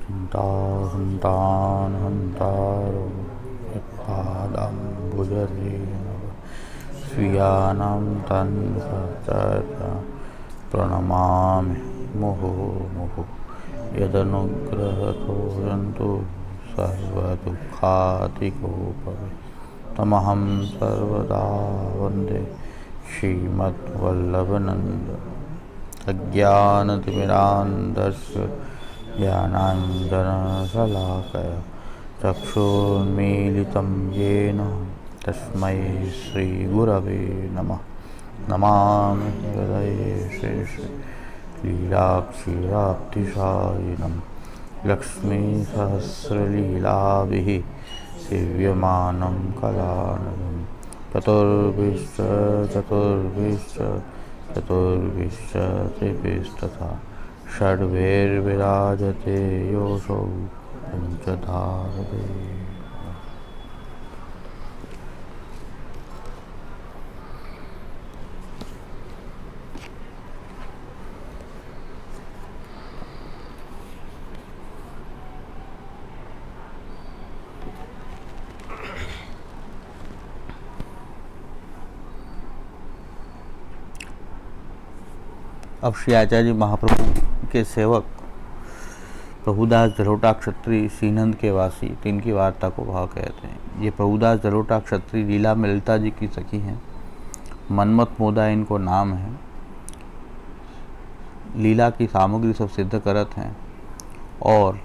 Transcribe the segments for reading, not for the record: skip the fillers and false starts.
चिन्ताहन्तारो यत्पादाम्बुजरेणव स्वीयानां तन्सचर्य प्रणमामि मुहुर्मुहुः यदनुग्रहतो यन्तु सर्वदुःखातिको भवेत् तमहं सर्वदा वन्दे श्रीमद्वल्लभनन्द अज्ञानतिमिरान्धस्य ज्ञानाञ्जनशलाकया चक्षुर्मीलितं येन तस्मै श्रीगुरवे नमः। नमामि हृदये शेष लीलाक्षीराब्धिशायिनं लक्ष्मीसहस्रलीलाभिः सेव्यमानं कलाननं चतुर्भिश्च त्रिभिस्तथा षड्भिर्विराजते योऽसौ पञ्चधारदे। अब श्री आचार्य महाप्रभु के सेवक प्रभुदास जलोटा क्षत्रिय सीनंद के वासी तीन की वार्ता को वह कहते हैं। ये प्रभुदास जलोटा क्षत्रिय लीला में ललिता जी की सखी हैं। मनमत मोदा इनको नाम है। लीला की सामग्री सब सिद्ध करत हैं और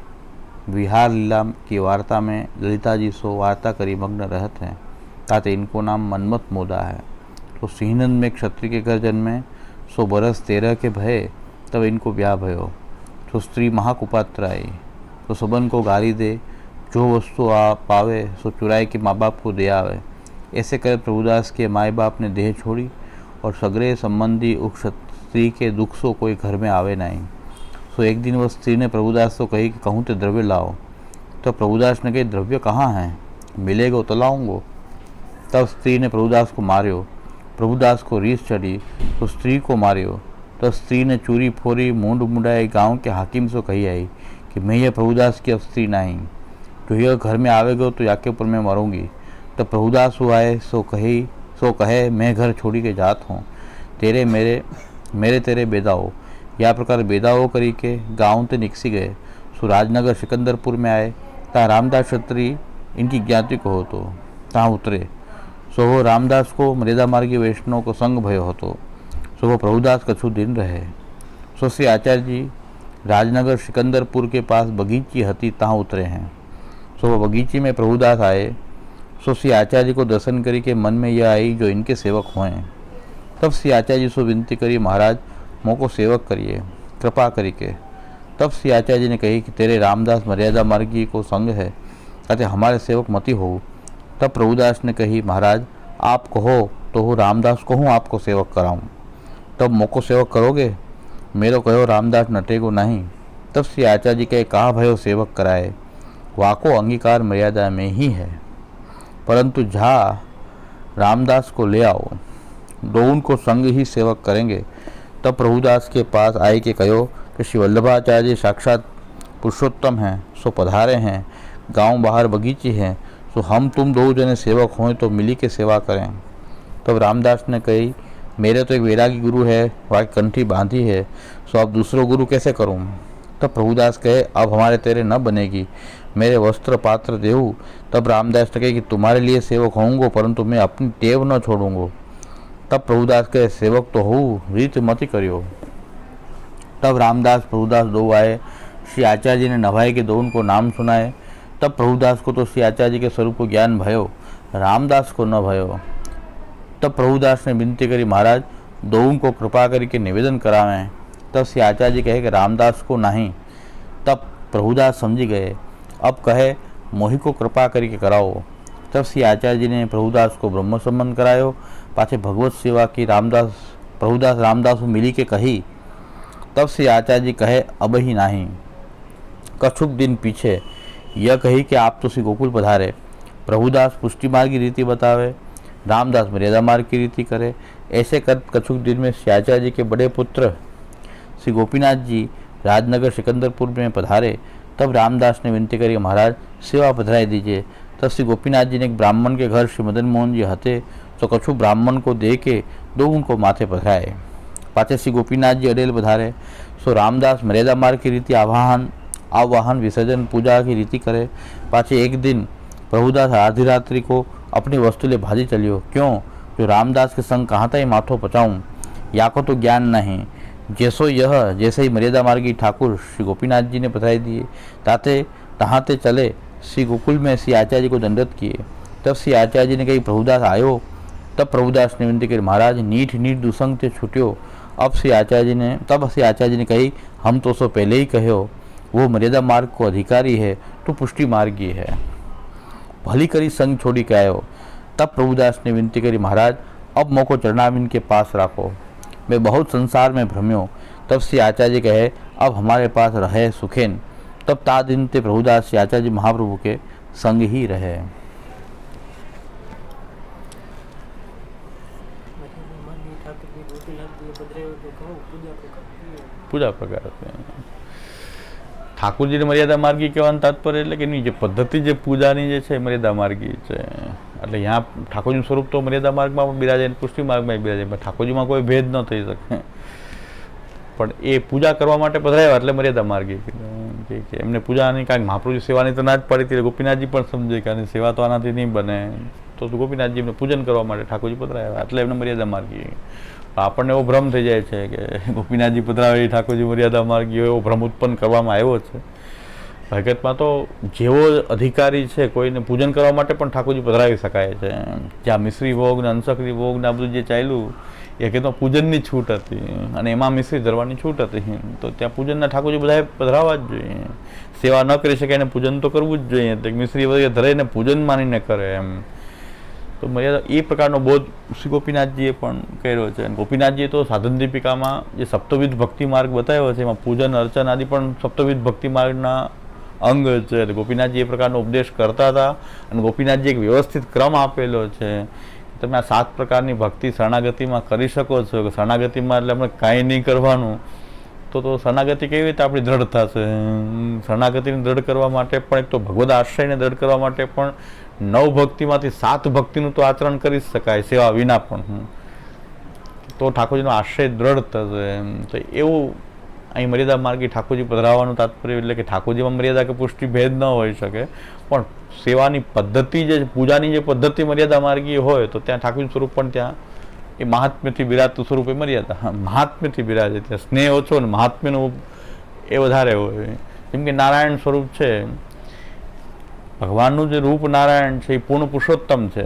विहार लीला की वार्ता में ललिता जी सो वार्ता करी मग्न रहत हैं ताते इनको नाम मनमत मोदा है। तो सीनंद में क्षत्रिय के घर जन्मे सो बरस 13 के भय तब इनको ब्याह भयो। तो स्त्री महाकुपात्र आई तो सबन को गाली दे, जो वस्तु आ पावे सो चुराए के माँ बाप को दे आवे। ऐसे कर प्रभुदास के माए बाप ने देह छोड़ी और सगरे संबंधी उस स्त्री के दुख सो कोई घर में आवे नहीं। सो एक दिन वह स्त्री ने प्रभुदास को कही कि कहूँ तो द्रव्य लाओ। तो प्रभुदास ने कही द्रव्य कहाँ है, मिलेगा तो लाऊंगो। तब स्त्री ने प्रभुदास को मार्यो। प्रभुदास को रीस चढ़ी तो स्त्री को मार्यो। तो स्त्री ने चूरी फोरी मूंड मुंडाए गांव के हाकिम से कही आई कि मैं यह प्रभुदास की अब स्त्री नहीं, तो यह घर में आवेगो तो याके ऊपर मैं मरूंगी। तब प्रभुदास वो आए सो कहे मैं घर छोड़ी के जात हूँ, तेरे मेरे तेरे बेदाओ। या प्रकार बेदाओ करी के गाँव ते निकसी गए। सो राजनगर सिकंदरपुर में आए ता रामदास क्षत्रिय इनकी ज्ञाति को हो तो तहाँ उतरे। सो वो रामदास को मर्यादा मार्गी वैष्णव को संग भयो होतो। सो वो प्रभुदास कछु दिन रहे। सो श्री आचार्य जी राजनगर सिकंदरपुर के पास बगीची हती तहाँ उतरे हैं। सो वो बगीची में प्रभुदास आए। सो श्री आचार्य जी को दर्शन करी के मन में यह आई जो इनके सेवक हुए। तब श्री आचार्य जी सो विनती करी, महाराज मोको सेवक करिए कृपा करी के। तब श्री आचार्य जी ने कही कि तेरे रामदास मर्यादा मार्गी को संग है अतः हमारे सेवक मती हो। तब प्रभुदास ने कही, महाराज आप कहो तो हो रामदास को हूँ आपको सेवक कराऊँ। तब मोको सेवक करोगे, मेरो कहो रामदास नटेगो नहीं। तब श्री आचार्य जी कहे कहा भयो सेवक कराए, वाको अंगीकार मर्यादा में ही है, परंतु झा रामदास को ले आओ, दोनों को संग ही सेवक करेंगे। तब प्रभुदास के पास आए के कहो कि श्री वल्लभाचार्य साक्षात पुरुषोत्तम हैं, सो पधारे हैं, गांव बाहर बगीचे हैं, तो हम तुम दो जने सेवक हों तो मिली के सेवा करें। तब रामदास ने कही मेरे तो एक वैरागी गुरु है, वह कंठी बांधी है, सो अब दूसरो गुरु कैसे करूं। तब प्रभुदास कहे अब हमारे तेरे न बनेगी, मेरे वस्त्र पात्र देहू। तब रामदास ने कहे कि तुम्हारे लिए सेवक होऊंगो परंतु मैं अपनी टेव न छोड़ूंगो। तब प्रभुदास कहे सेवक तो हो, रीत मति करियो। तब रामदास प्रभुदास दो आए। श्री आचार्य जी ने नभाए के दो उनको नाम सुनाए। तब प्रभुदास को तो श्री आचार्य जी के स्वरूप को ज्ञान भयो, रामदास को न भयो। तब प्रभुदास ने विनती करी, महाराज दोनों को कृपा करके निवेदन करावें। तब श्री आचार्य जी कहे कि रामदास को नहीं। तब प्रभुदास समझी गए, अब कहे मोहि को कृपा करके कराओ। तब श्री आचार्य जी ने प्रभुदास को ब्रह्म संबंध करायो। पाछे भगवत सेवा की प्रभुदास रामदास मिली के कही। तब श्री आचार्य जी कहे अब ही नहीं। कछुक दिन पीछे यह कही कि आप तो श्री गोकुल पधारे। प्रभुदास पुष्टि मार्ग की रीति बतावे, रामदास मर्यादा मार्ग की रीति करे। ऐसे कर कछुक दिन में श्री आचार्य जी के बड़े पुत्र श्री गोपीनाथ जी राजनगर सिकंदरपुर में पधारे। तब रामदास ने विनती करी, महाराज सेवा पधराई दीजिए। तब श्री गोपीनाथ जी ने एक ब्राह्मण के घर श्री मदन मोहन जी हते तो कछु ब्राह्मण को दे के 2 उनको माथे पधराए। पाछे श्री गोपीनाथ जी अडेल पधारे। सो रामदास मर्यादा मार्ग की रीति आवाहन विसर्जन पूजा की रीति करे। पाछे एक दिन प्रभुदास आधी रात्रि को अपनी वस्तु ले भाजी चलियो। क्यों? जो रामदास के संग कहाँ तक माथो पचाऊं, या को तो ज्ञान नहीं। जैसे ही मर्यादा मार्गी ठाकुर श्री गोपीनाथ जी ने पधराई दिए, ताते तहाते चले श्री गोकुल में श्री आचार्य जी को दंडवत किए। तब श्री आचार्य जी ने कही, प्रभुदास आयो। तब प्रभुदास ने विनती करी, महाराज नीठ दुसंग ते छूट्यो। तब श्री आचार्य जी ने कही, हम तो सो पहले ही कहो, वो मर्यादा मार्ग को अधिकारी है तो पुष्टि मार्गी है, भली करी संग छोड़ी के आयो। तब प्रभुदास ने विनती करी, महाराज अब मोको चरणामिन के पास राखो, मैं बहुत संसार में भ्रम्यो। तब श्री आचार्य जी कहे, अब हमारे पास रहे सुखेन। तब ता दिन ते प्रभुदास श्री आचार्य जी महाप्रभु के संग ही रहे। पूजा प्रकार ઠાકોરજીને મર્યાદા માર્ગી કહેવાનું તાત્પર્ય એટલે કે એની જે પદ્ધતિ જે પૂજાની જે છે મર્યાદા માર્ગી છે। એટલે यहाँ ઠાકોરજીનું સ્વરૂપ તો મર્યાદા માર્ગમાં પણ બિરાજે, પુષ્ટિ માર્ગમાં બિરાજે, પણ ઠાકોરજીમાં કોઈ ભેદ ન થઈ શકે। પણ એ પૂજા કરવા માટે પધરાવ્યા એટલે મર્યાદા માર્ગી કે એમને પૂજાની કાંઈક મહાપ્રભુજી સેવાની તો ના જ પાડી હતી। ગોપીનાથજી પણ સમજે કે આની સેવા તો આનાથી નહીં બને, તો ગોપીનાથજી એમને પૂજન કરવા માટે ઠાકોરજી પધરાવ્યા એટલે એમને મર્યાદા માર્ગી। આપણને એવો ભ્રમ થઈ જાય છે કે ગોપીનાથજી પધરાવે ઠાકોરજી મર્યાદા માર્ગી એવો ભ્રમ ઉત્પન્ન કરવામાં આવ્યો છે। હકીકતમાં તો જેવો અધિકારી છે કોઈને પૂજન કરવા માટે પણ ઠાકોરજી પધરાવી શકાય છે। જ્યાં મિશ્રી ભોગ ને અંશક્રી ભોગ ને આ બધું જે ચાલ્યું એ કે તો પૂજનની છૂટ હતી અને એમાં મિશ્રી ધરવાની છૂટ હતી, તો ત્યાં પૂજનના ઠાકોરજી બધાએ પધરાવવા જ જોઈએ। સેવા ન કરી શકે એને પૂજન તો કરવું જ જોઈએ, મિશ્રી વગેરે ધરે ને પૂજન માનીને કરે એમ। તો મર્યાદા એ પ્રકારનો બોધ શ્રી ગોપીનાથજીએ પણ કર્યો છે। અને ગોપીનાથજીએ તો સાધન દીપિકામાં જે સપ્તવિધ ભક્તિ માર્ગ બતાવ્યો છે એમાં પૂજન અર્ચન આદિ પણ સપ્તવિધ ભક્તિ માર્ગના અંગ છે। ગોપીનાથજી એ પ્રકારનો ઉપદેશ કરતા હતા અને ગોપીનાથજી એક વ્યવસ્થિત ક્રમ આપેલો છે, તમે આ 7 પ્રકારની ભક્તિ શરણાગતિમાં કરી શકો છો। કે શરણાગતિમાં એટલે આપણે કાંઈ નહીં કરવાનું, તો શરણાગતિ કેવી રીતે આપણી દ્રઢ થશે? શરણાગતિને દ્રઢ કરવા માટે પણ એક તો ભગવદ આશ્રયને દ્રઢ કરવા માટે પણ 9 ભક્તિમાંથી 7 ભક્તિનું તો આચરણ કરી શકાય સેવા વિના પણ, તો ઠાકોરજીનો આશ્રય દ્રઢ થશે। તો એવું અહીં મર્યાદા માર્ગી ઠાકોરજી પધરાવવાનું તાત્પર્ય એટલે કે ઠાકોરજીમાં મર્યાદા કે પુષ્ટિ ભેદ ન હોઈ શકે, પણ સેવાની પદ્ધતિ જે પૂજાની જે પદ્ધતિ મર્યાદા માર્ગી હોય તો ત્યાં ઠાકોરજી સ્વરૂપ પણ ત્યાં એ મહાત્મ્યથી બિરાજતું સ્વરૂપ એ મર્યાદા મહાત્મ્યથી બિરાજે, ત્યાં સ્નેહ ઓછો ને મહાત્મ્યનું એ વધારે હોય। જેમ કે નારાયણ સ્વરૂપ છે, ભગવાનનું જે રૂપ નારાયણ છે એ પૂર્ણ પુરુષોત્તમ છે,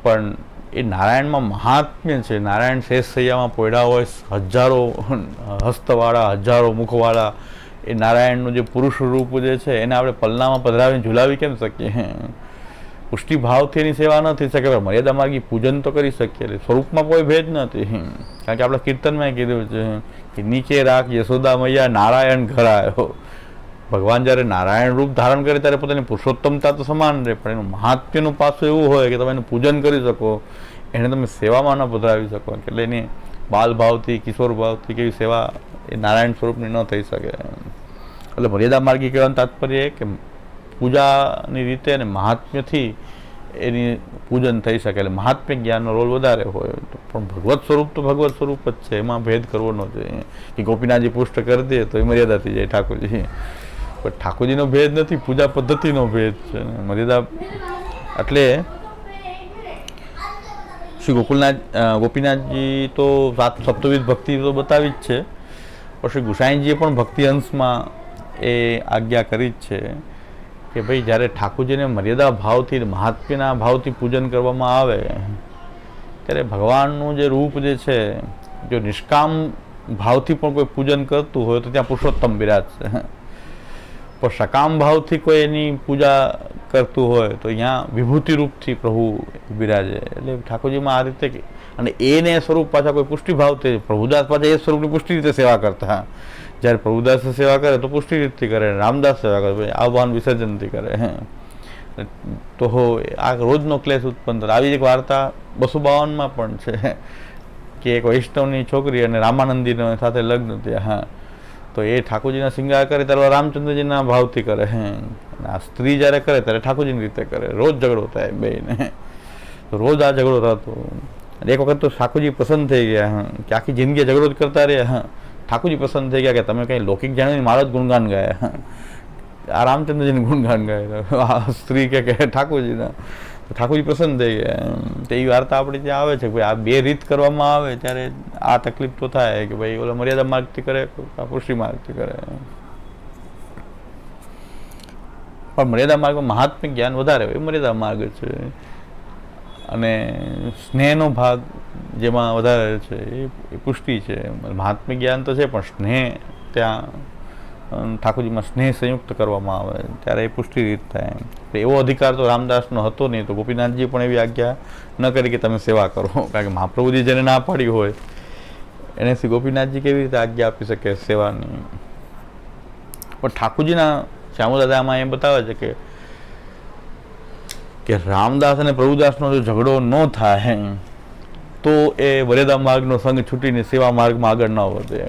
પણ એ નારાયણમાં મહાત્મ્ય છે। નારાયણ શેષ સૈયામાં પોયડા હોય, હજારો હસ્તવાળા, હજારો મુખવાળા, એ નારાયણનું જે પુરુષ રૂપ જે છે એને આપણે પલ્લામાં પધરાવીને ઝુલાવી કેમ શકીએ? પુષ્ટિ ભાવથી એની સેવા ન થઈ શકે, મર્યાદા માર્ગી પૂજન તો કરી શકીએ। સ્વરૂપમાં કોઈ ભેદ નથી, કારણ કે આપણે કીર્તનમાં કીધું છે કે નીચે રાખ યશોદા મૈયા નારાયણ ઘર આવ્યો। ભગવાન જ્યારે નારાયણ રૂપ ધારણ કરે ત્યારે પોતાની પુરુષોત્તમતા તો સમાન રહે, પણ એનું મહાત્મ્યનું પાસું એવું હોય કે તમે એનું પૂજન કરી શકો, એને તમે સેવામાં ન પધરાવી શકો। એટલે એની બાલ ભાવથી કિશોર ભાવથી કેવી સેવા એ નારાયણ સ્વરૂપની ન થઈ શકે। એટલે મર્યાદા માર્ગી કહેવાનું તાત્પર્ય કે પૂજાની રીતે અને મહાત્મ્યથી એની પૂજન થઈ શકે, એટલે મહાત્મ્ય જ્ઞાનનો રોલ વધારે હોય, પણ ભગવત સ્વરૂપ તો ભગવત સ્વરૂપ જ છે, એમાં ભેદ કરવો ન જોઈએ કે ગોપીનાથજી પુષ્ટ કરી દે તો એ મર્યાદા થઈ જાય ઠાકોરજી, પણ ઠાકોરજીનો ભેદ નથી, પૂજા પદ્ધતિનો ભેદ છે મર્યાદા। એટલે શ્રી ગોપીનાથજી તો સપ્તવિધ ભક્તિ તો બતાવી જ છે, પણ શ્રી ગુસાઈજીએ પણ ભક્તિ અંશમાં એ આજ્ઞા કરી જ છે કે ભાઈ જ્યારે ઠાકોરજીને મર્યાદા ભાવથી મહાત્મ્યના ભાવથી પૂજન કરવામાં આવે ત્યારે ભગવાનનું જે રૂપ જે છે જો નિષ્કામ ભાવથી પણ કોઈ પૂજન કરતું હોય તો ત્યાં પુરુષોત્તમ બિરાજશે, પણ સકામ ભાવથી કોઈ એની પૂજા કરતું હોય તો અહીંયા વિભૂતિ રૂપથી પ્રભુ બિરાજે। એટલે ઠાકોરજીમાં આ રીતે, અને એને સ્વરૂપ પાછા કોઈ પુષ્ટિ ભાવથી, પ્રભુદાસ પાછા એ સ્વરૂપની પુષ્ટિ રીતે સેવા કરતા, જ્યારે પ્રભુદાસ સેવા કરે તો પુષ્ટિ રીતથી કરે, રામદાસ સેવા કરે આહ્વાન વિસર્જનથી કરે, તો આ રોજનો ક્લેશ ઉત્પન્ન થાય। આવી એક વાર્તા 252માં પણ છે કે એક વૈષ્ણવની છોકરી અને રામાનંદીનો સાથે લગ્ન થયા, તો એ ઠાકોરજીના શિંગાર કરે ત્યારે રામચંદ્રજીના ભાવથી કરે. આ સ્ત્રી જ્યારે કરે ત્યારે ઠાકોરજીની રીતે કરે. રોજ ઝઘડો થાય બેને, તો રોજ આ ઝઘડો થતો. એક વખત તો ઠાકોરજી પસંદ થઈ ગયા કે આખી જિંદગી ઝઘડો જ કરતા રહ્યા. ઠાકોરજી પસંદ થઈ ગયા કે તમે કંઈ લૌકિક જાણીને મારા જ ગુણગાન ગાયા, આ રામચંદ્રજીને ગુણગાન ગાયા. આ સ્ત્રી કે ઠાકોરજીના, ઠાકોરજી પસંદ થઈ ગયા. તો એ વાર્તા આપણે ત્યાં આવે છે કે ભાઈ આ બે રીત કરવામાં આવે ત્યારે આ તકલીફ તો થાય કે ભાઈ ઓલા મર્યાદા માર્ગથી કરે, પુરુષી માર્ગથી કરે. પણ મર્યાદા માર્ગમાં મહાત્મ્ય જ્ઞાન વધારે હોય, મર્યાદા માર્ગ છે. અને સ્નેહનો ભાગ જેમાં વધારે છે એ પુષ્ટિ છે. મહાત્મ્ય જ્ઞાન તો છે પણ સ્નેહ ત્યાં ઠાકોરજીમાં સ્નેહ સંયુક્ત કરવામાં આવે ત્યારે એ પુષ્ટિ રીત થાય. એવો અધિકાર તો રામદાસનો હતો નહીં, તો ગોપીનાથજી પણ એવી આજ્ઞા ન કરી કે તમે સેવા કરો. કારણ કે મહાપ્રભુજી જેને ના પાડી હોય એને ગોપીનાથજી કેવી રીતે આજ્ઞા આપી શકે સેવાની. પણ ઠાકોરજીના શ્યામદાદા આમાં એમ બતાવે છે કે રામદાસ અને પ્રભુદાસનો જો ઝઘડો ન થાય તો એ મર્યાદા માર્ગનો સંગ છૂટીને સેવા માર્ગમાં આગળ ન વધે.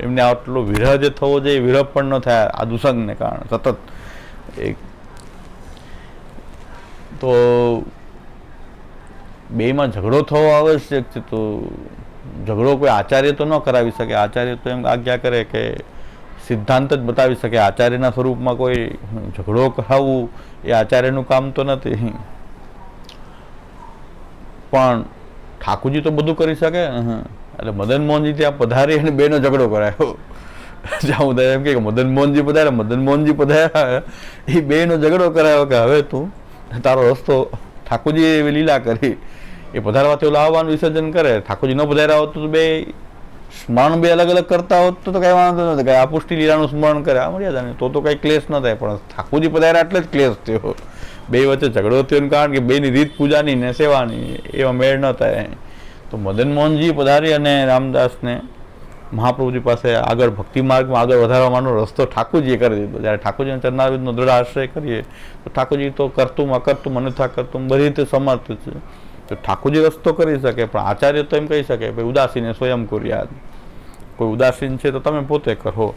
એમને આટલો વિરહ જે થવો જોઈએ વિરહ પણ ન થાય આ દુસંગને કારણે સતત. તો બેમાં ઝઘડો થવો આવશ્યક છે. તો ઝઘડો કોઈ આચાર્ય તો ન કરાવી શકે. આચાર્ય તો એમ આજ્ઞા કરે કે સિદ્ધાંત જ બતાવી શકે. આચાર્યના સ્વરૂપમાં કોઈ ઝઘડો કરાવવું એ આચાર્યનું કામ તો નથી. પણ ઠાકોરજી તો બધું કરી શકે. એટલે મદન મોહનજી ત્યાં પધારી અને બેનો ઝઘડો કરાયો. જ્યાં ઉદય એમ કે મદન મોહનજી પધાર્યા, મદન મોહનજી પધાર્યા, એ બેનો ઝઘડો કરાયો કે હવે તું તારો રસ્તો. ઠાકોરજી એવી લીલા કરી, એ પધારવાથી ઓલા આવવાનું વિસર્જન કરે. ઠાકોરજી ન પધાર્યા હોત તો બે સ્મરણ બે અલગ અલગ કરતા હોત તો કઈ વાંધો નથી. કઈ આ પુષ્ટિ લીલાનું સ્મરણ કરે આ મર્યાદા નહીં તો કઈ ક્લેશ ન થાય. પણ ઠાકોરજી પધાર્યા એટલે જ ક્લેશ થયો. બે વચ્ચે ઝઘડો થયો કારણ કે બેની રીત પૂજાની ને સેવાની એવા મેળ ન થાય. તો મદન મોહનજી પધારી અને રામદાસને મહાપ્રભુજી પાસે આગળ ભક્તિ માર્ગમાં આગળ વધારવાનો રસ્તો ઠાકોરજીએ કરી દીધો. જ્યારે ઠાકોરજીના ચરણારવિંદનો દ્રઢ આશ્રય કરીએ તો ઠાકોરજી તો કરતું અકર્તું અન્યથા કરતું બધી રીતે સમર્થ છે. તો ઠાકોરજી રસ્તો કરી શકે પણ આચાર્ય તો એમ કહી શકે ભાઈ ઉદાસીને સ્વયં કુર્યાદ. કોઈ ઉદાસીન છે તો તમે પોતે કરો.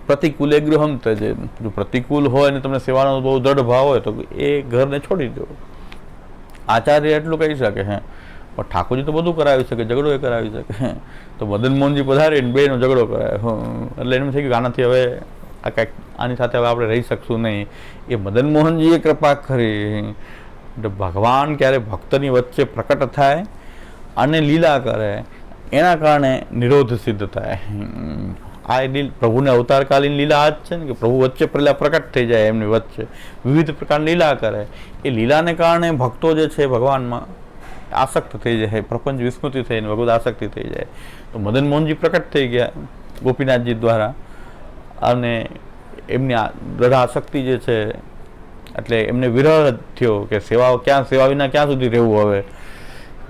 પ્રતિકૂલે ગૃહમ ત્યજેત. જો પ્રતિકૂળ હોય અને તમને સેવાનો બહુ દ્રઢ ભાવ હોય તો એ ઘરને છોડી દો. આચાર્ય એટલું કહી શકે. પણ ઠાકોરજી તો બધું કરાવી શકે, ઝઘડો એ કરાવી શકે. તો મદન મોહનજી પધારીને બેનો ઝઘડો કરાયો. એટલે એમ થઈ ગયું આનાથી હવે આ કાંઈક આની સાથે હવે આપણે રહી શકશું નહીં. એ મદન મોહનજીએ કૃપા કરી. ભગવાન ક્યારે ભક્તની વચ્ચે પ્રકટ થાય અને લીલા કરે એના કારણે નિરોધ સિદ્ધ થાય. આ પ્રભુને અવતારકાલીન લીલા આ જ છે ને કે પ્રભુ વચ્ચે પહેલાં પ્રકટ થઈ જાય, એમની વચ્ચે વિવિધ પ્રકારની લીલા કરે. એ લીલાને કારણે ભક્તો જે છે ભગવાનમાં આસક્ત થઈ જાય, પ્રપંચ વિસ્મૃતિ થઈને ભગવદ આસક્તિ થઈ જાય. તો મદન મોહનજી પ્રકટ થઈ ગયા ગોપીનાથજી દ્વારા અને એમની દ્રઢ આસક્તિ જે છે એટલે એમને વિરહ થયો કે સેવા વિના ક્યાં સુધી રહેવું. હવે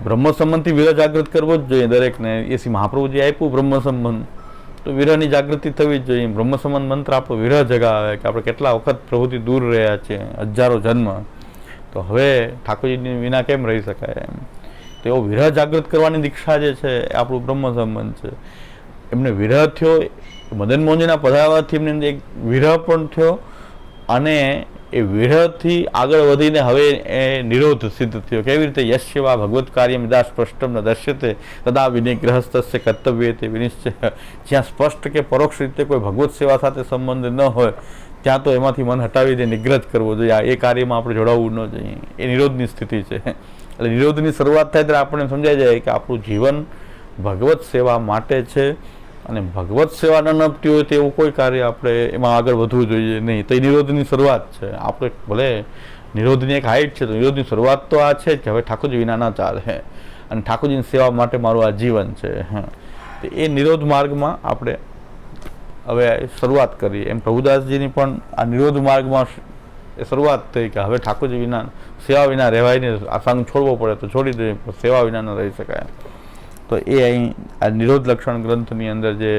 બ્રહ્મ સંબંધથી વિરહ જાગૃત કરવો જ જોઈએ દરેકને. એ મહાપ્રભુજી આપ્યું બ્રહ્મ સંબંધ, તો વિરહની જાગૃતિ થવી જ જોઈએ. બ્રહ્મ સંબંધ મંત્ર આપણો વિરહ જગાવે કે આપણે કેટલા વખત પ્રભુથી દૂર રહ્યા છીએ, હજારો જન્મ. તો હવે ઠાકોરજીની વિના કેમ રહી શકાય એમ. તો એવો વિરહ જાગૃત કરવાની દીક્ષા જે છે એ આપણું બ્રહ્મ સંબંધ છે. એમને વિરહ થયો, મદન મોહનજીના પધારવાથી એમને અંદર એક વિરહ પણ થયો અને એ વિરહથી આગળ વધીને હવે એ નિરોધ સિદ્ધ થયો. કેવી રીતે યશ્ય વા ભગવત કાર્યમ યદા સ્પષ્ટમ ન દર્શ્યતે તદા વિનિગ્રહસ્તસ્ય કર્તવ્ય તે વિનિશ્ચય. જ્યાં સ્પષ્ટ કે પરોક્ષ રીતે કોઈ ભગવત સેવા સાથે સંબંધ ન હોય ત્યાં તો એમાંથી મન હટાવી દે, નિગ્રહ કરવો જોઈએ. એ કાર્યમાં આપણે જોડાવવું ન જોઈએ. એ નિરોધની સ્થિતિ છે. એટલે નિરોધની શરૂઆત થાય ત્યારે આપણને સમજાઈ જાય કે આપણું જીવન ભગવત સેવા માટે છે અને ભગવત સેવા ન નપતી હોય તેવું કોઈ કાર્ય આપણે એમાં આગળ વધવું જોઈએ નહીં. તો એ નિરોધની શરૂઆત છે. આપણે ભલે નિરોધની એક હાઈટ છે તો નિરોધની શરૂઆત તો આ છે જ કે હવે ઠાકોરજી વિના ના ચાલે અને ઠાકોરજીની સેવા માટે મારું આ જીવન છે. તો એ નિરોધ માર્ગમાં આપણે હવે શરૂઆત કરીએ. એમ પ્રભુદાસજીની પણ આ નિરોધ માર્ગમાં એ શરૂઆત થઈ કે હવે ઠાકોરજી વિના સેવા વિના રહેવાય નહીં. આ સંગ છોડવો પડે તો છોડી દઈએ, સેવા વિના ન રહી શકાય. તો એ અહીં આ નિરોધ લક્ષણ ગ્રંથની અંદર જે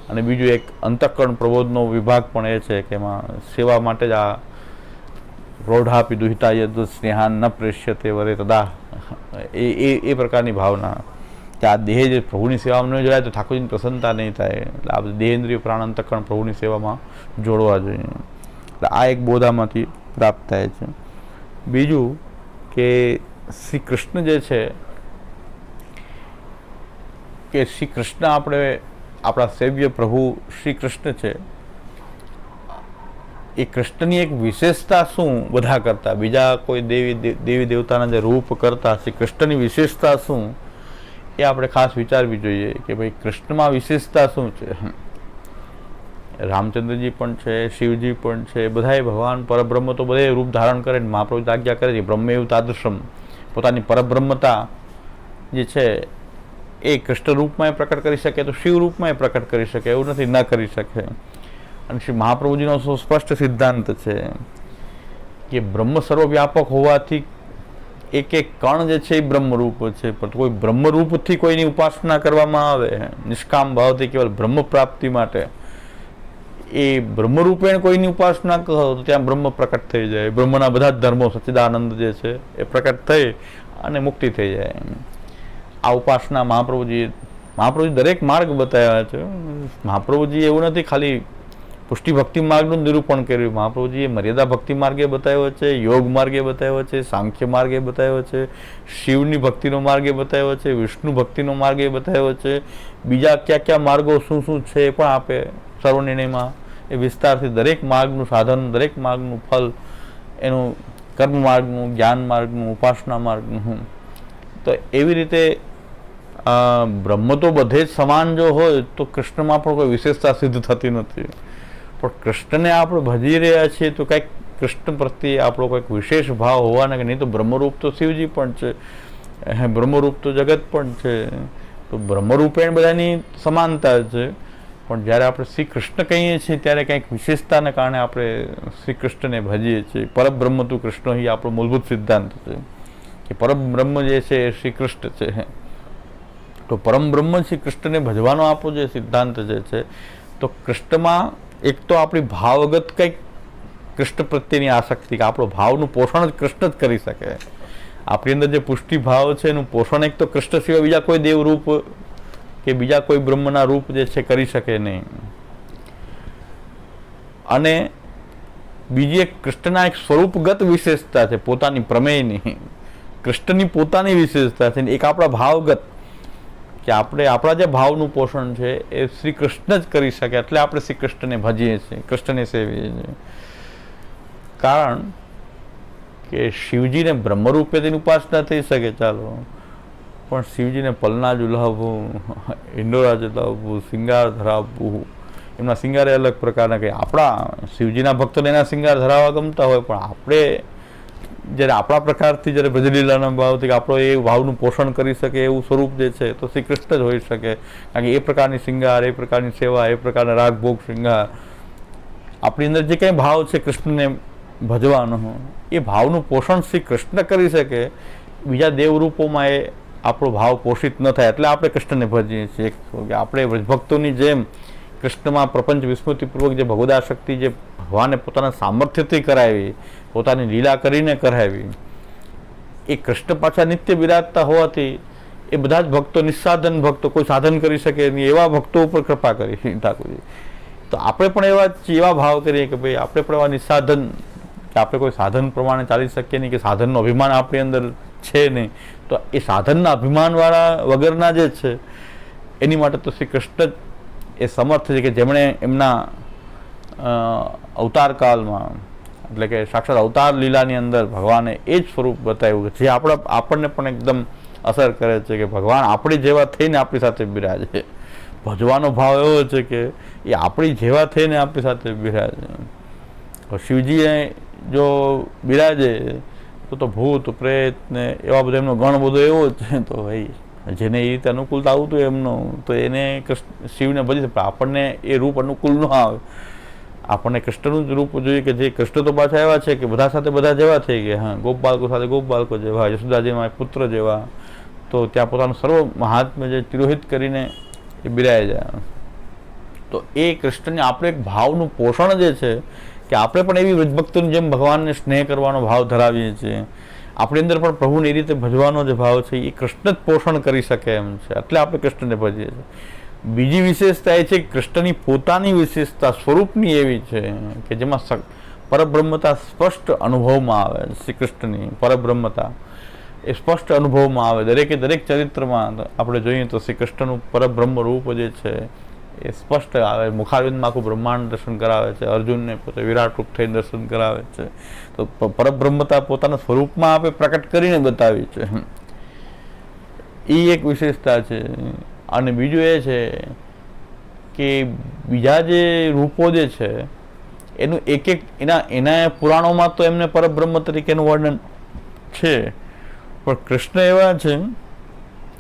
અને બીજું એક અંતઃકરણ પ્રબોધનો વિભાગ પણ એ છે કે એમાં સેવા માટે જ આ પ્રૌઢાપી દુહિતા યદ સ્નેહાન ન પ્રેષ્યતે વરે તદા એ પ્રકારની ભાવના કે આ દેહ જે પ્રભુની સેવામાં ન જોડાય તો ઠાકોરજીની પ્રસન્નતા નહીં થાય. એટલે આ દેહેન્દ્રિય પ્રાણ અંતઃકરણ પ્રભુની સેવામાં જોડવા જોઈએ. એટલે આ એક બોધામાંથી પ્રાપ્ત થાય છે. બીજું કે શ્રી કૃષ્ણ જે છે કે શ્રી કૃષ્ણ આપણે આપણા સેવ્ય પ્રભુ શ્રી કૃષ્ણ છે, એ કૃષ્ણની એક વિશેષતા શું બધા કરતા, બીજા કોઈ દેવી દેવતાના જે રૂપ કરતા શ્રી કૃષ્ણની વિશેષતા શું, એ આપણે ખાસ વિચારવી જોઈએ કે ભાઈ કૃષ્ણમાં વિશેષતા શું છે. રામચંદ્રજી પણ છે, શિવજી પણ છે, બધાએ ભગવાન પરબ્રહ્મ તો બધે રૂપ ધારણ કરે, મહાપ્રભુ આજ્ઞા કરે છે બ્રહ્મ એવું તાદૃશમ, પોતાની પરબ્રહ્મતા જે છે એ કૃષ્ણ રૂપમાં પ્રકટ કરી શકે તો શિવ રૂપમાં પ્રકટ કરી શકે, એવું નથી ન કરી શકે. અને શ્રી મહાપ્રભુજીનો સ્પષ્ટ સિદ્ધાંત છે કે બ્રહ્મ સર્વવ્યાપક હોવાથી એક એક કણ જે છે એ બ્રહ્મરૂપ છે, પણ કોઈ બ્રહ્મરૂપથી કોઈની ઉપાસના કરવામાં આવે નિષ્કામ ભાવથી કેવલ બ્રહ્મ પ્રાપ્તિ માટે, એ બ્રહ્મરૂપે કોઈની ઉપાસના કરો તો ત્યાં બ્રહ્મ પ્રકટ થઈ જાય, બ્રહ્મના બધા જ ધર્મો સચ્ચિદાનંદ જે છે એ પ્રકટ થઈ અને મુક્તિ થઈ જાય. આ ઉપાસના મહાપ્રભુજી દરેક માર્ગ બતાવ્યા છે. મહાપ્રભુજી એવું નથી ખાલી પુષ્ટિ ભક્તિ માર્ગનું નિરૂપણ કર્યું, મહાપ્રભુજીએ મર્યાદા ભક્તિ માર્ગે બતાવ્યો છે, યોગ માર્ગે બતાવ્યો છે, સાંખ્ય માર્ગે બતાવ્યો છે, શિવની ભક્તિનો માર્ગે બતાવ્યો છે, વિષ્ણુ ભક્તિનો માર્ગે બતાવ્યો છે, બીજા કયા કયા માર્ગો શું શું છે એ પણ આપે સર્વનિર્ણયમાં એ વિસ્તારથી દરેક માર્ગનું સાધન, દરેક માર્ગનું ફલ, એનું કર્મ માર્ગનું, જ્ઞાન માર્ગનું, ઉપાસના માર્ગનું. તો એવી રીતે બ્રહ્મ તો બધે જ સમાન જો હોય તો કૃષ્ણમાં પણ કોઈ વિશેષતા સિદ્ધ થતી નથી. પણ કૃષ્ણને આપણે ભજી રહ્યા છીએ તો કંઈક કૃષ્ણ પ્રત્યે આપણો કંઈક વિશેષ ભાવ હોવાના કે નહીં તો બ્રહ્મરૂપ તો શિવજી પણ છે, બ્રહ્મરૂપ તો જગત પણ છે, તો બ્રહ્મરૂપે બધાની સમાનતા છે. પણ જ્યારે આપણે શ્રી કૃષ્ણ કહીએ છીએ ત્યારે કંઈક વિશેષતાને કારણે આપણે શ્રી કૃષ્ણને ભજીએ છીએ. પરબ્રહ્મ તું કૃષ્ણ એ આપણો મૂળભૂત સિદ્ધાંત છે કે પરબ્રહ્મ જે છે એ શ્રી કૃષ્ણ છે. તો પરમ બ્રહ્મ શ્રી કૃષ્ણને ભજવાનો આપણો જે સિદ્ધાંત જે છે, તો કૃષ્ણમાં એક તો આપણી ભાવગત કંઈક કૃષ્ણ પ્રત્યેની આસક્તિ, કે આપણો ભાવનું પોષણ જ કૃષ્ણ જ કરી શકે. આપણી અંદર જે પુષ્ટિ ભાવ છે એનું પોષણ એક તો કૃષ્ણ સિવાય બીજા કોઈ દેવ રૂપ કે બીજા કોઈ બ્રહ્મના રૂપ જે છે કરી શકે નહીં. અને બીજી એક કૃષ્ણના એક સ્વરૂપગત વિશેષતા છે, પોતાની પ્રમેયની, કૃષ્ણની પોતાની વિશેષતા છે. એક આપણા ભાવગત કે આપણે આપણા જે ભાવનું પોષણ છે એ શ્રી કૃષ્ણ જ કરી શકે, એટલે આપણે શ્રી કૃષ્ણને ભજીએ છીએ, કૃષ્ણને સેવીએ છીએ. કારણ કે શિવજીને બ્રહ્મરૂપે તેની ઉપાસના થઈ શકે, ચાલો, પણ શિવજીને પલના ઝુલાવવું, ઈંડોરા ઝુલાવવું, શિંગાર ધરાવવું, એમના શિંગારે અલગ પ્રકારના, કે આપણા શિવજીના ભક્તોને એના શિંગાર ધરાવવા ગમતા હોય, પણ આપણે જ્યારે આપણા પ્રકારથી જ્યારે ભજલીલાના ભાવથી કે આપણો એ ભાવનું પોષણ કરી શકે એવું સ્વરૂપ જે છે તો શ્રી કૃષ્ણ જ હોઈ શકે. કારણ કે એ પ્રકારની શિંગાર, એ પ્રકારની સેવા, એ પ્રકારના રાગભોગ શિંગાર, આપણી અંદર જે કંઈ ભાવ છે કૃષ્ણને ભજવાનો, એ ભાવનું પોષણ શ્રી કૃષ્ણ કરી શકે. બીજા દેવરૂપોમાં એ આપણો ભાવ પોષિત ન થાય, એટલે આપણે કૃષ્ણને ભજીએ છીએ. કે આપણે વ્રજભક્તોની જેમ કૃષ્ણમાં પ્રપંચ વિસ્મૃતિપૂર્વક જે ભગવદાશક્તિ જે ભગવાને પોતાના સામર્થ્યથી કરાવી, પોતાની લીલા કરીને કરાવી, એ કૃષ્ણ પાછા નિત્ય બિરાજતા હોવાથી એ બધા જ ભક્તો, નિસ્સાધન ભક્તો, કોઈ સાધન કરી શકે નહીં એવા ભક્તો ઉપર કૃપા કરી ઠાકોરજી. તો આપણે પણ એવા ભાવ કરીએ કે ભાઈ આપણે પણ એવા નિસ્સાધન, કે આપણે કોઈ સાધન પ્રમાણે ચાલી શકીએ નહીં, કે સાધનનો અભિમાન આપણી અંદર છે નહીં, તો એ સાધનના અભિમાનવાળા વગરના જે છે એની માટે તો શ્રી કૃષ્ણ એ સમર્થ છે કે જેમણે એમના અવતાર કાળમાં, એટલે કે સાક્ષાત અવતાર લીલાની અંદર ભગવાને એ જ સ્વરૂપ બતાવ્યું જે આપણને પણ એકદમ અસર કરે છે, કે ભગવાન આપણી જેવા થઈને આપણી સાથે બિરાજે. ભજવાનો ભાવ એવો છે કે એ આપણી જેવા થઈને આપણી સાથે બિરાજે. શિવજીએ જો બિરાજે તો ભૂત પ્રેત ને એવા બધા એમનો ગણ બધો એવો જ છે, તો ભાઈ જેને એ રીતે અનુકૂળતા આવતું એમનું તો એને શિવને ભજી. આપણને એ રૂપ અનુકૂળ ન આવે, આપણને કૃષ્ણનું જ રૂપ જોઈએ કે જે કૃષ્ણ તો પાછા એવા છે કે બધા સાથે બધા જેવા થઈ ગયા. હા, ગોપ બાળકો સાથે ગોપ બાળકો જેવા, યશોદાજીમાં પુત્ર જેવા, તો ત્યાં પોતાનું સર્વ મહાત્મ્ય જે તિરોહિત કરીને એ બિરાય જાય. તો એ કૃષ્ણને આપણે એક ભાવનું પોષણ જે છે કે આપણે પણ એવી વ્રજભક્તોની જેમ ભગવાનને સ્નેહ કરવાનો ભાવ ધરાવીએ છીએ. આપણી અંદર પણ પ્રભુને એ રીતે ભજવાનો જે ભાવ છે એ કૃષ્ણ જ પોષણ કરી શકે એમ છે, એટલે આપણે કૃષ્ણને ભજીએ છીએ. બીજી વિશેષતા એ છે કે કૃષ્ણની પોતાની વિશેષતા સ્વરૂપની એવી છે કે જેમાં પરબ્રહ્મતા સ્પષ્ટ અનુભવમાં આવે. શ્રી કૃષ્ણની પરબ્રહ્મતા એ સ્પષ્ટ અનુભવમાં આવે. દરેક ચરિત્રમાં આપણે જોઈએ તો શ્રી કૃષ્ણનું પરબ્રહ્મ રૂપ જે છે એ સ્પષ્ટ આવે. મુખારવિંદમાં આખું બ્રહ્માંડ દર્શન કરાવે છે, અર્જુનને પોતે વિરાટ રૂપ થઈને દર્શન કરાવે છે. તો પરબ્રહ્મતા પોતાના સ્વરૂપમાં આપણે પ્રકટ કરીને બતાવી છે, એ એક વિશેષતા છે. અને બીજું એ છે કે બીજા જે રૂપો જે છે એનું એક એના પુરાણોમાં તો એમને પરબ્રહ્મ તરીકેનું વર્ણન છે, પણ કૃષ્ણ એવા છે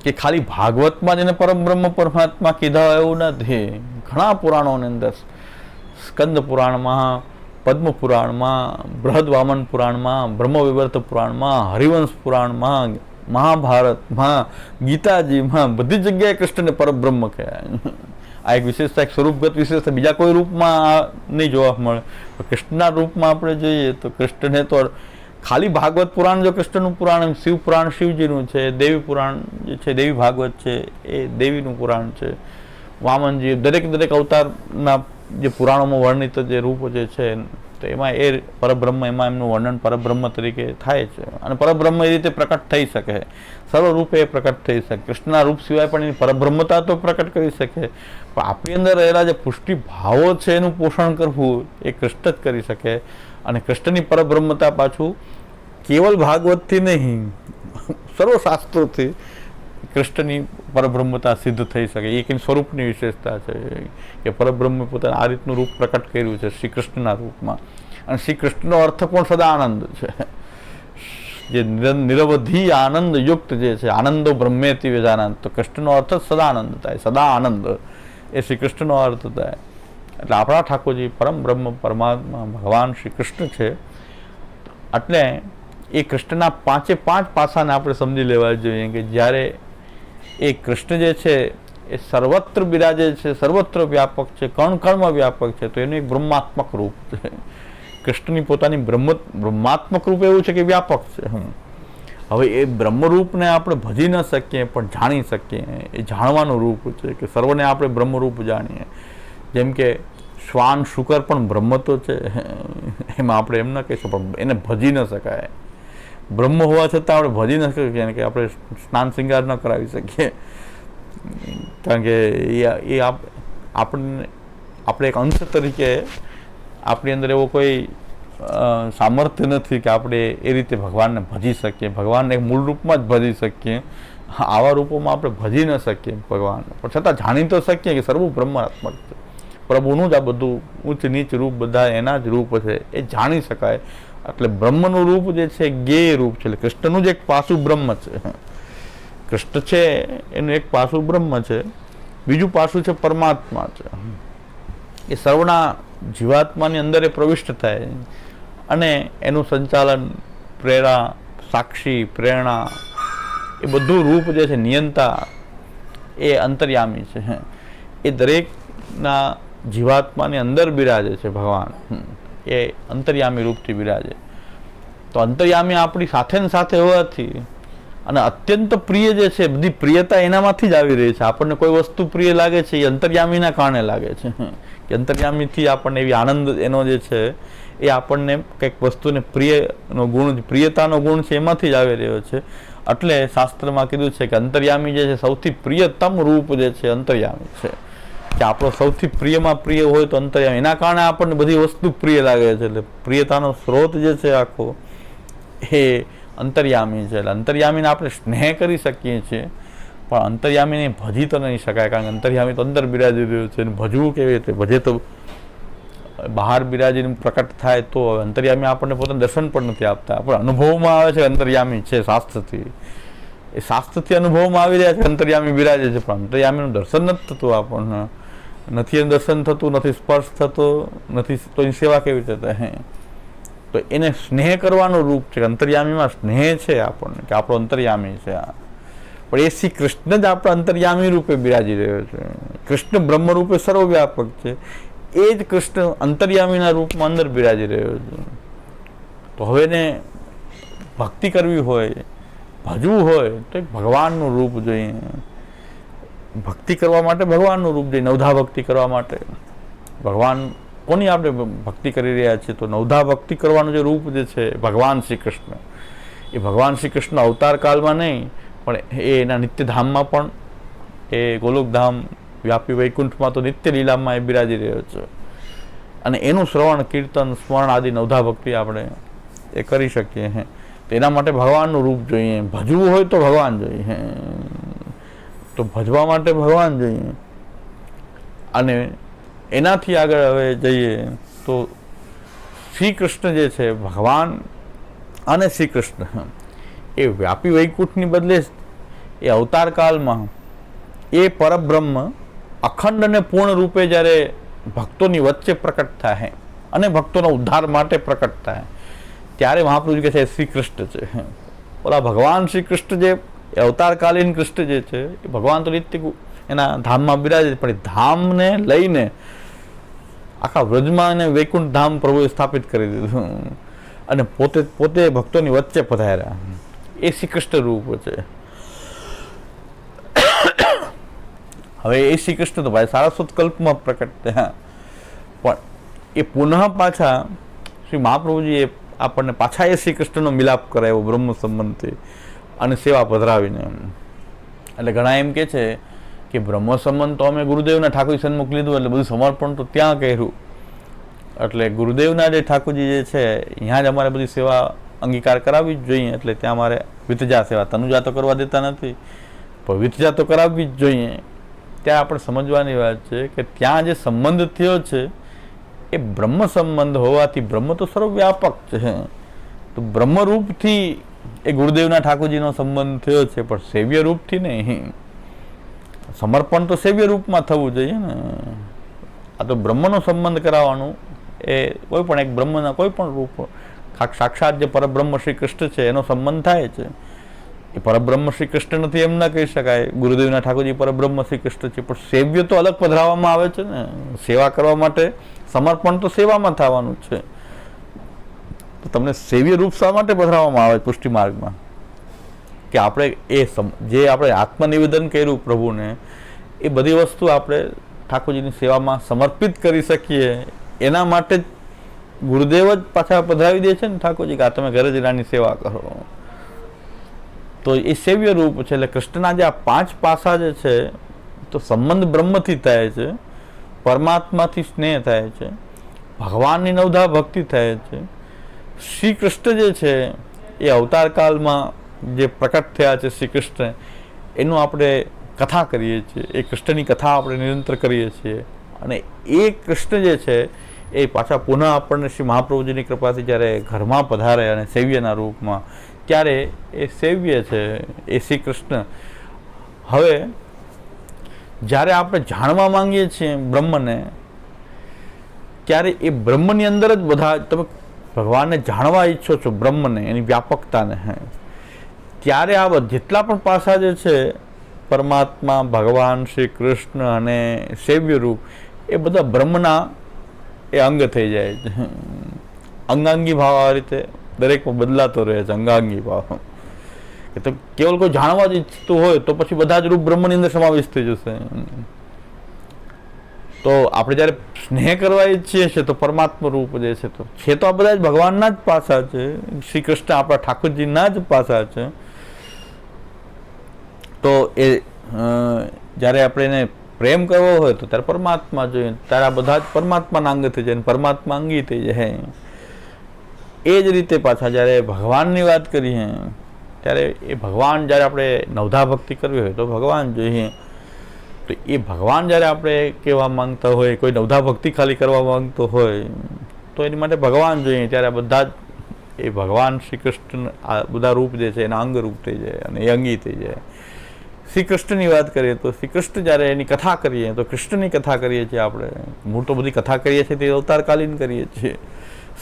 કે ખાલી ભાગવતમાં જ એને પરબ્રહ્મ પરમાત્મા કીધા એવું નથી. ઘણા પુરાણોની અંદર, સ્કંદ પુરાણમાં, પદ્મ પુરાણમાં, બૃહદ વામન પુરાણમાં, બ્રહ્મવિવર્ત પુરાણમાં, હરિવંશ પુરાણમાં, મહાભારતમાં, ગીતાજીમાં, બધી જગ્યાએ કૃષ્ણને પરબ્રહ્મ કહેવાય. આ એક વિશેષતા, એક સ્વરૂપગત વિશેષતા બીજા કોઈ રૂપમાં નહીં જોવા મળે. કૃષ્ણના રૂપમાં આપણે જોઈએ તો કૃષ્ણને તો ખાલી ભાગવત પુરાણ, જો કૃષ્ણનું પુરાણ, શિવ પુરાણ શિવજીનું છે, દેવી પુરાણ જે છે દેવી ભાગવત છે એ દેવીનું પુરાણ છે, વામનજી, દરેક અવતારના જે પુરાણોમાં વર્ણિત જે રૂપ જે છે તો એમાં એ પરબ્રહ્મ, એમાં એમનું વર્ણન પરબ્રહ્મ તરીકે થાય છે. અને પરબ્રહ્મ એ રીતે પ્રકટ થઈ શકે, સર્વરૂપે એ પ્રકટ થઈ શકે. કૃષ્ણના રૂપ સિવાય પણ એની પરબ્રહ્મતા તો પ્રકટ કરી શકે, પણ આપણી અંદર રહેલા જે પુષ્ટિ ભાવો છે એનું પોષણ કરવું એ કૃષ્ણ જ કરી શકે. અને કૃષ્ણની પરબ્રહ્મતા પાછું કેવલ ભાગવતથી નહીં, સર્વશાસ્ત્રોથી કૃષ્ણની પરબ્રહ્મતા સિદ્ધ થઈ શકે. એક એની સ્વરૂપની વિશેષતા છે કે પરબ્રહ્મે પોતાનું આ રીતનું રૂપ પ્રકટ કર્યું છે શ્રી કૃષ્ણના રૂપમાં. અને શ્રી કૃષ્ણનો અર્થ પણ સદા આનંદ છે, જે નિરવધિ આનંદ યુક્ત જે છે, આનંદો બ્રહ્મેતિ વેદાનંદ. તો કૃષ્ણનો અર્થ જ સદા આનંદ થાય, સદા આનંદ એ શ્રી કૃષ્ણનો અર્થ થાય. એટલે આપણા ઠાકોરજી પરમ બ્રહ્મ પરમાત્મા ભગવાન શ્રી કૃષ્ણ છે. એટલે એ કૃષ્ણના 5 પાસાને આપણે સમજી લેવા જોઈએ કે જ્યારે એ કૃષ્ણ જે છે એ સર્વત્ર બિરાજે છે, સર્વત્ર વ્યાપક છે, કણ કણમાં વ્યાપક છે, તો એનું એક બ્રહ્માત્મક રૂપ છે. કૃષ્ણની પોતાની બ્રહ્માત્મક રૂપ એવું છે કે વ્યાપક છે. હવે એ બ્રહ્મરૂપને આપણે ભજી ન શકીએ પણ જાણી શકીએ, એ જાણવાનું રૂપ છે કે સર્વને આપણે બ્રહ્મરૂપ જાણીએ. જેમ કે શ્વાન શુકર પણ બ્રહ્મ તો છે, એમાં આપણે એમ ન કહીશું, પણ એને ભજી ન શકાય. બ્રહ્મ હોવા છતાં આપણે ભજી ન શકીએ કે આપણે સ્નાન શૃંગાર ન કરાવી શકીએ, કારણ કે એ આપણે એક અંશ તરીકે આપણી અંદર એવો કોઈ સામર્થ્ય નથી કે આપણે એ રીતે ભગવાનને ભજી શકીએ, ભગવાનને એક મૂળ રૂપમાં જ ભજી શકીએ. આવા રૂપોમાં આપણે ભજી ન શકીએ ભગવાનને, પણ છતાં જાણી તો શકીએ કે સર્વ બ્રહ્માત્મક છે. પ્રભુનું જ આ બધું ઊંચ નીચ રૂપ બધા એના જ રૂપ છે, એ જાણી શકાય. એટલે બ્રહ્મનું રૂપ જે છે જ્ઞેય રૂપ છે. એટલે કૃષ્ણનું જ એક પાસું બ્રહ્મ છે. કૃષ્ણ છે એનું એક પાસું બ્રહ્મ છે, બીજું પાસું છે પરમાત્મા છે. એ સર્વના જીવાત્માની અંદર એ પ્રવિષ્ટ થાય અને એનું સંચાલન, પ્રેરણા, સાક્ષી, પ્રેરણા, એ બધું રૂપ જે છે નિયંતા એ અંતર્યામી છે. એ દરેકના જીવાત્માની અંદર બિરાજે છે ભગવાન, એ અંતર્યામી રૂપથી બિરાજે. તો અંતર્યામી આપણી સાથે ને સાથે હોવાથી અને અત્યંત પ્રિય જે છે, બધી પ્રિયતા એનામાંથી જ આવી રહી છે. આપણને કોઈ વસ્તુ પ્રિય લાગે છે એ અંતર્યામીના કારણે લાગે છે, કે અંતર્યામીથી આપણને એવી આનંદ એનો જે છે એ આપણને કંઈક વસ્તુને પ્રિયનો ગુણ, પ્રિયતાનો ગુણ છે એમાંથી જ આવી રહ્યો છે. એટલે શાસ્ત્રમાં કીધું છે કે અંતર્યામી જે છે સૌથી પ્રિયતમ રૂપ જે છે અંતર્યામી છે, કે આપણો સૌથી પ્રિયમાં પ્રિય હોય તો અંતર્યામી. એના કારણે આપણને બધી વસ્તુ પ્રિય લાગે છે. એટલે પ્રિયતાનો સ્ત્રોત જે છે આખો એ અંતર્યામી છે. એટલે અંતર્યામીને આપણે સ્નેહ કરી શકીએ છીએ, પણ અંતર્યામીને ભજી તો નહીં શકાય, કારણ કે અંતર્યામી તો અંદર બિરાજી રહ્યો છે. અને ભજવું કેવી રીતે? ભજે તો બહાર બિરાજીને પ્રકટ થાય તો. અંતર્યામી આપણને પોતાનું દર્શન પણ નથી આપતા, પણ અનુભવમાં આવે છે અંતર્યામી છે શાસ્ત્રથી. એ શાસ્ત્રથી અનુભવમાં આવી રહ્યા છે અંતર્યામી બિરાજે છે, પણ અંતર્યામીનું દર્શન નથી થતું આપણને. નથી એનું દર્શન થતું, નથી સ્પર્શ થતો, નથી, તો એની સેવા કેવી રીતે થાય? તો એને સ્નેહ કરવાનું રૂપ છે. અંતર્યામીમાં સ્નેહ છે આપણને, કે આપણો અંતર્યામી છે આ. પણ એ શ્રી કૃષ્ણ જ આપણા અંતર્યામી રૂપે બિરાજી રહ્યો છે. કૃષ્ણ બ્રહ્મ રૂપે સર્વવ્યાપક છે, એ જ કૃષ્ણ અંતર્યામીના રૂપમાં અંદર બિરાજી રહ્યો છે. તો હવે એને ભક્તિ કરવી હોય, ભજવું હોય તો એક ભગવાનનું રૂપ જોઈએ. ભક્તિ કરવા માટે ભગવાનનું રૂપ જોઈએ. નવધા ભક્તિ કરવા માટે ભગવાન કોની આપણે ભક્તિ કરી રહ્યા છીએ? તો નવધા ભક્તિ કરવાનું જે રૂપ જે છે ભગવાન શ્રી કૃષ્ણ, એ ભગવાન શ્રી કૃષ્ણ અવતાર કાળમાં નહીં પણ એ એના નિત્યધામમાં પણ, એ ગોલોકધામ વ્યાપી વૈકુંઠમાં તો નિત્ય લીલામાં એ બિરાજી રહ્યો છે. અને એનું શ્રવણ, કીર્તન, સ્મરણ આદિ નવધા ભક્તિ આપણે એ કરી શકીએ. તો એના માટે ભગવાનનું રૂપ જોઈએ. ભજવું હોય તો ભગવાન જોઈએ, તો ભજવા માટે ભગવાન જોઈએ. અને એનાથી આગળ હવે જઈએ તો શ્રી કૃષ્ણ જે છે ભગવાન અને શ્રી કૃષ્ણ એ વ્યાપી વૈકુંઠની બદલે એ અવતાર કાળમાં એ પરબ્રહ્મ અખંડ અને પૂર્ણ રૂપે જ્યારે ભક્તોની વચ્ચે પ્રકટ થાય અને ભક્તોના ઉદ્ધાર માટે પ્રકટ થાય ત્યારે મહાપ્રભુજી કહે છે શ્રી કૃષ્ણ છે. ઓલા ભગવાન શ્રી કૃષ્ણ જે અવતારકાલીન કૃષ્ણ જે છે એ ભગવાન તો નિત્ય એના ધામમાં બિરાજે, પણ એ ધામને લઈને આખા વ્રજમાં અને વૈકુંઠ ધામ પ્રભુએ સ્થાપિત કરી દીધું અને પોતે ભક્તોની વચ્ચે પધાર્યા. એ શ્રી કૃષ્ણ રૂપ છે. હવે એ શ્રી કૃષ્ણ તો ભાઈ સારસ્વત કલ્પમાં પ્રકટ થયા, પણ એ પુનઃ પાછા શ્રી મહાપ્રભુજીએ આપણને પાછા એ શ્રી કૃષ્ણનો મિલાપ કરાવ્યો બ્રહ્મ સંબંધથી અને સેવા પધરાવીને. એટલે ઘણા એમ કે છે કે બ્રહ્મ સંબંધ તો અમે ગુરુદેવના ઠાકોરજી સન્મુખ લીધું એટલે બધું સમર્પણ તો ત્યાં કર્યું. એટલે ગુરુદેવના જે ઠાકોરજી જે છે અહીંયા જ અમારે બધી સેવા અંગીકાર કરાવવી જ જોઈએ. એટલે ત્યાં અમારે વિતજા સેવા, તનુજા તો કરવા દેતા નથી, પણ વિતજા તો કરાવવી જ જોઈએ. ત્યાં આપણે સમજવાની વાત છે કે ત્યાં જે સંબંધ થયો છે એ બ્રહ્મ સંબંધ હોવાથી બ્રહ્મ તો સર્વવ્યાપક છે. તો બ્રહ્મરૂપથી એ ગુરુદેવના ઠાકોરજીનો સંબંધ થયો છે, પણ સેવ્ય રૂપથી નહીં. સમર્પણ તો સેવ્ય રૂપમાં થવું જોઈએ ને. આ તો બ્રહ્મનો સંબંધ કરાવવાનું એ કોઈ પણ એક બ્રહ્મના કોઈ પણ રૂપ, સાક્ષાત જે પરબ્રહ્મ શ્રી કૃષ્ણ છે એનો સંબંધ થાય છે. એ પરબ્રહ્મ શ્રી કૃષ્ણ નથી એમ ના કહી શકાય. ગુરુદેવના ઠાકોરજી પરબ્રહ્મ શ્રી કૃષ્ણ છે, પણ સેવ્ય તો અલગ પધરાવવામાં આવે છે ને. સેવા કરવા માટે સમર્પણ તો સેવામાં થવાનું છે. તો તમને સેવ્ય રૂપ શા માટે પધરાવવામાં આવે પુષ્ટિ માર્ગમાં? કે આપણે જે આપણે આત્મનિવેદન કર્યું પ્રભુને, એ બધી વસ્તુ આપણે ઠાકોરજીની સેવામાં સમર્પિત કરી શકીએ. એના માટે જ ગુરુદેવ જ પાછા પધરાવી દે છે ને ઠાકોરજી કે આ તમે ઘરે જ રાની સેવા કરો. તો એ સેવ્ય રૂપ છે. એટલે કૃષ્ણના જે આ 5 પાસા જે છે તો સંબંધ બ્રહ્મથી થાય છે, પરમાત્માથી સ્નેહ થાય છે, ભગવાનની નવધા ભક્તિ થાય છે. શ્રી કૃષ્ણ જે છે એ અવતાર કાળમાં જે પ્રકટ થયા છે શ્રી કૃષ્ણ, એનું આપણે કથા કરીએ છીએ. એ કૃષ્ણની કથા આપણે નિરંતર કરીએ છીએ. અને એ કૃષ્ણ જે છે એ પાછા પુનઃ આપણને શ્રી મહાપ્રભુજીની કૃપાથી જ્યારે ઘરમાં પધારે અને સેવ્યના રૂપમાં, ત્યારે એ સેવ્ય છે એ શ્રી કૃષ્ણ. હવે જ્યારે આપણે જાણવા માંગીએ છીએ બ્રહ્મને, ત્યારે એ બ્રહ્મની અંદર જ બધા તમે ભગવાનને જાણવા ઈચ્છો છો, બ્રહ્મને, એની વ્યાપકતાને, ત્યારે આ જેટલા પણ પાસા જે છે પરમાત્મા, ભગવાન શ્રી કૃષ્ણ અને સેવ્ય રૂપ, એ બધા બ્રહ્મના એ અંગ થઈ જાય છે. અંગાંગી ભાવ આ રીતે દરેકમાં બદલાતો રહે છે. અંગાંગી ભાવ કે તો કેવલ કોઈ જાણવા જ ઈચ્છતું હોય તો પછી બધા જ રૂપ બ્રહ્મની અંદર સમાવેશ થઈ જશે. તો આપણે જ્યારે સ્નેહ કરવા ઈચ્છીએ છીએ તો પરમાત્મા રૂપ જે છે તો આ બધા જ ભગવાનના જ પાસા છે. શ્રી કૃષ્ણ આપણા ઠાકોરજીના જ પાસા છે. તો એ જ્યારે આપણે એને પ્રેમ કરવો હોય તો ત્યારે પરમાત્મા જોઈએ, ત્યારે આ બધા જ પરમાત્માના અંગ થઈ જાય, પરમાત્મા અંગી થઈ જાય. એ જ રીતે પાછા જ્યારે ભગવાનની વાત કરીએ ત્યારે એ ભગવાન, જ્યારે આપણે નવધા ભક્તિ કરવી હોય તો ભગવાન જોઈએ. તો એ ભગવાન જ્યારે આપણે કહેવા માંગતા હોય, કોઈ નવધા ભક્તિ ખાલી કરવા માંગતો હોય તો એની માટે ભગવાન જોઈએ. ત્યારે આ બધા જ એ ભગવાન શ્રી કૃષ્ણ આ બધા રૂપ જે છે એના અંગ રૂપ થઈ જાય અને એ અંગી થઈ જાય. શ્રી કૃષ્ણની વાત કરીએ તો શ્રી કૃષ્ણ જ્યારે એની કથા કરીએ તો કૃષ્ણની કથા કરીએ છીએ આપણે. હું તો બધી કથા કરીએ છીએ તે અવતારકાલીન કરીએ છીએ.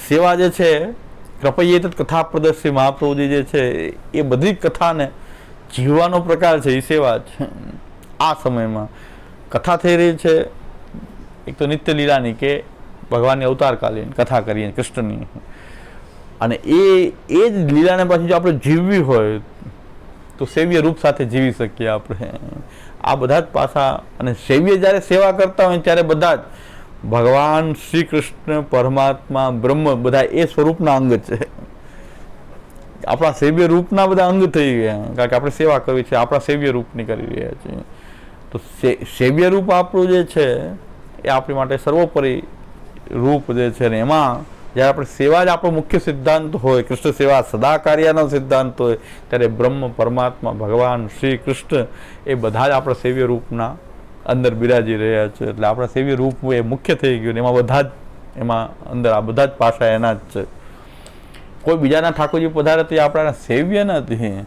સેવા જે છે કૃપૈયે તત્ કથા પ્રદર્શી મહાપ્રભુજી જે છે એ બધી કથાને જીવવાનો પ્રકાર છે, એ સેવા છે. આ સમયમાં કથા થઈ રહી છે, એક તો નિત્ય લીલાની કે ભગવાનની અવતારકાલીન કથા કરીએ કૃષ્ણની, અને એ જ લીલાને પાછી જો આપણે જીવવી હોય તો સેવ્ય રૂપ સાથે જીવી શકીએ આપણે. આ બધા જ પાસા, અને સેવ્ય જ્યારે સેવા કરતા હોય ત્યારે બધા જ ભગવાન શ્રી કૃષ્ણ, પરમાત્મા, બ્રહ્મ બધા એ સ્વરૂપના અંગ છે. આપણા સેવ્ય રૂપના બધા અંગ થઈ ગયા, કારણ કે આપણે સેવા કરવી છે, આપણા સેવ્ય રૂપની કરી રહ્યા છીએ. તો સેવ્ય રૂપ આપણું જે છે એ આપણી માટે સર્વોપરી રૂપ જે છે ને એમાં જ્યારે આપણે સેવા જ આપણો મુખ્ય સિદ્ધાંત હોય, કૃષ્ણ સેવા સદા કાર્યનો સિદ્ધાંત હોય, ત્યારે બ્રહ્મ, પરમાત્મા, ભગવાન શ્રી કૃષ્ણ એ બધા જ આપણા સેવ્ય રૂપના અંદર બિરાજી રહ્યા છે. એટલે આપણા સેવ્ય રૂપ એ મુખ્ય થઈ ગયું. એમાં બધા જ એમાં અંદર આ બધા જ પાસા એના જ છે. કોઈ બીજાના ઠાકોરજી પધારે તે આપણા સેવ્ય નથી,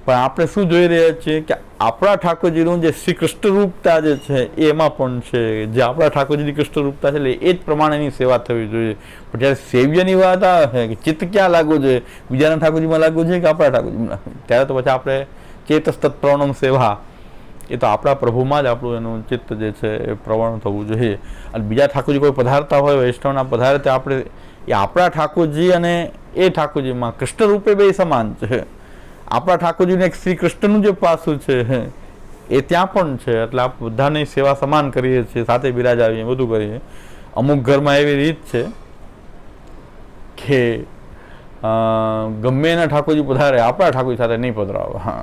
પણ આપણે શું જોઈ રહ્યા છીએ કે આપણા ઠાકોરજીનું જે શ્રી કૃષ્ણ રૂપતા જે છે એ એમાં પણ છે. જે આપણા ઠાકોરજીની કૃષ્ણ રૂપતા છે એટલે એ જ પ્રમાણેની સેવા થવી જોઈએ. પણ જ્યારે સેવ્યની વાત આવે કે ચિત્ત ક્યાં લાગવું જોઈએ, બીજાના ઠાકોરજીમાં લાગવું જોઈએ કે આપણા ઠાકોરજીમાં લાગવું, ત્યારે તો પછી આપણે ચેતસ તત્પ્રવણમ સેવા, એ તો આપણા પ્રભુમાં જ આપણું એનું ચિત્ત જે છે એ પ્રવણ થવું જોઈએ. અને બીજા ઠાકોરજી કોઈ પધારતા હોય, વૈષ્ણવના પધારે, તે આપણે એ આપણા ઠાકોરજી અને એ ઠાકોરજીમાં કૃષ્ણ રૂપે બે સમાન છે. આપણા ઠાકોરજીને એક શ્રી કૃષ્ણનું જે પાસું છે એ ત્યાં પણ છે. એટલે આપણે બધાની સેવા સમાન કરીએ છીએ, સાથે બિરાજાવીએ, બધું કરીએ. અમુક ઘરમાં એવી રીત છે કે ગમે એના ઠાકોરજી પધારે, આપણા ઠાકોરજી સાથે નહીં પધરાવવા.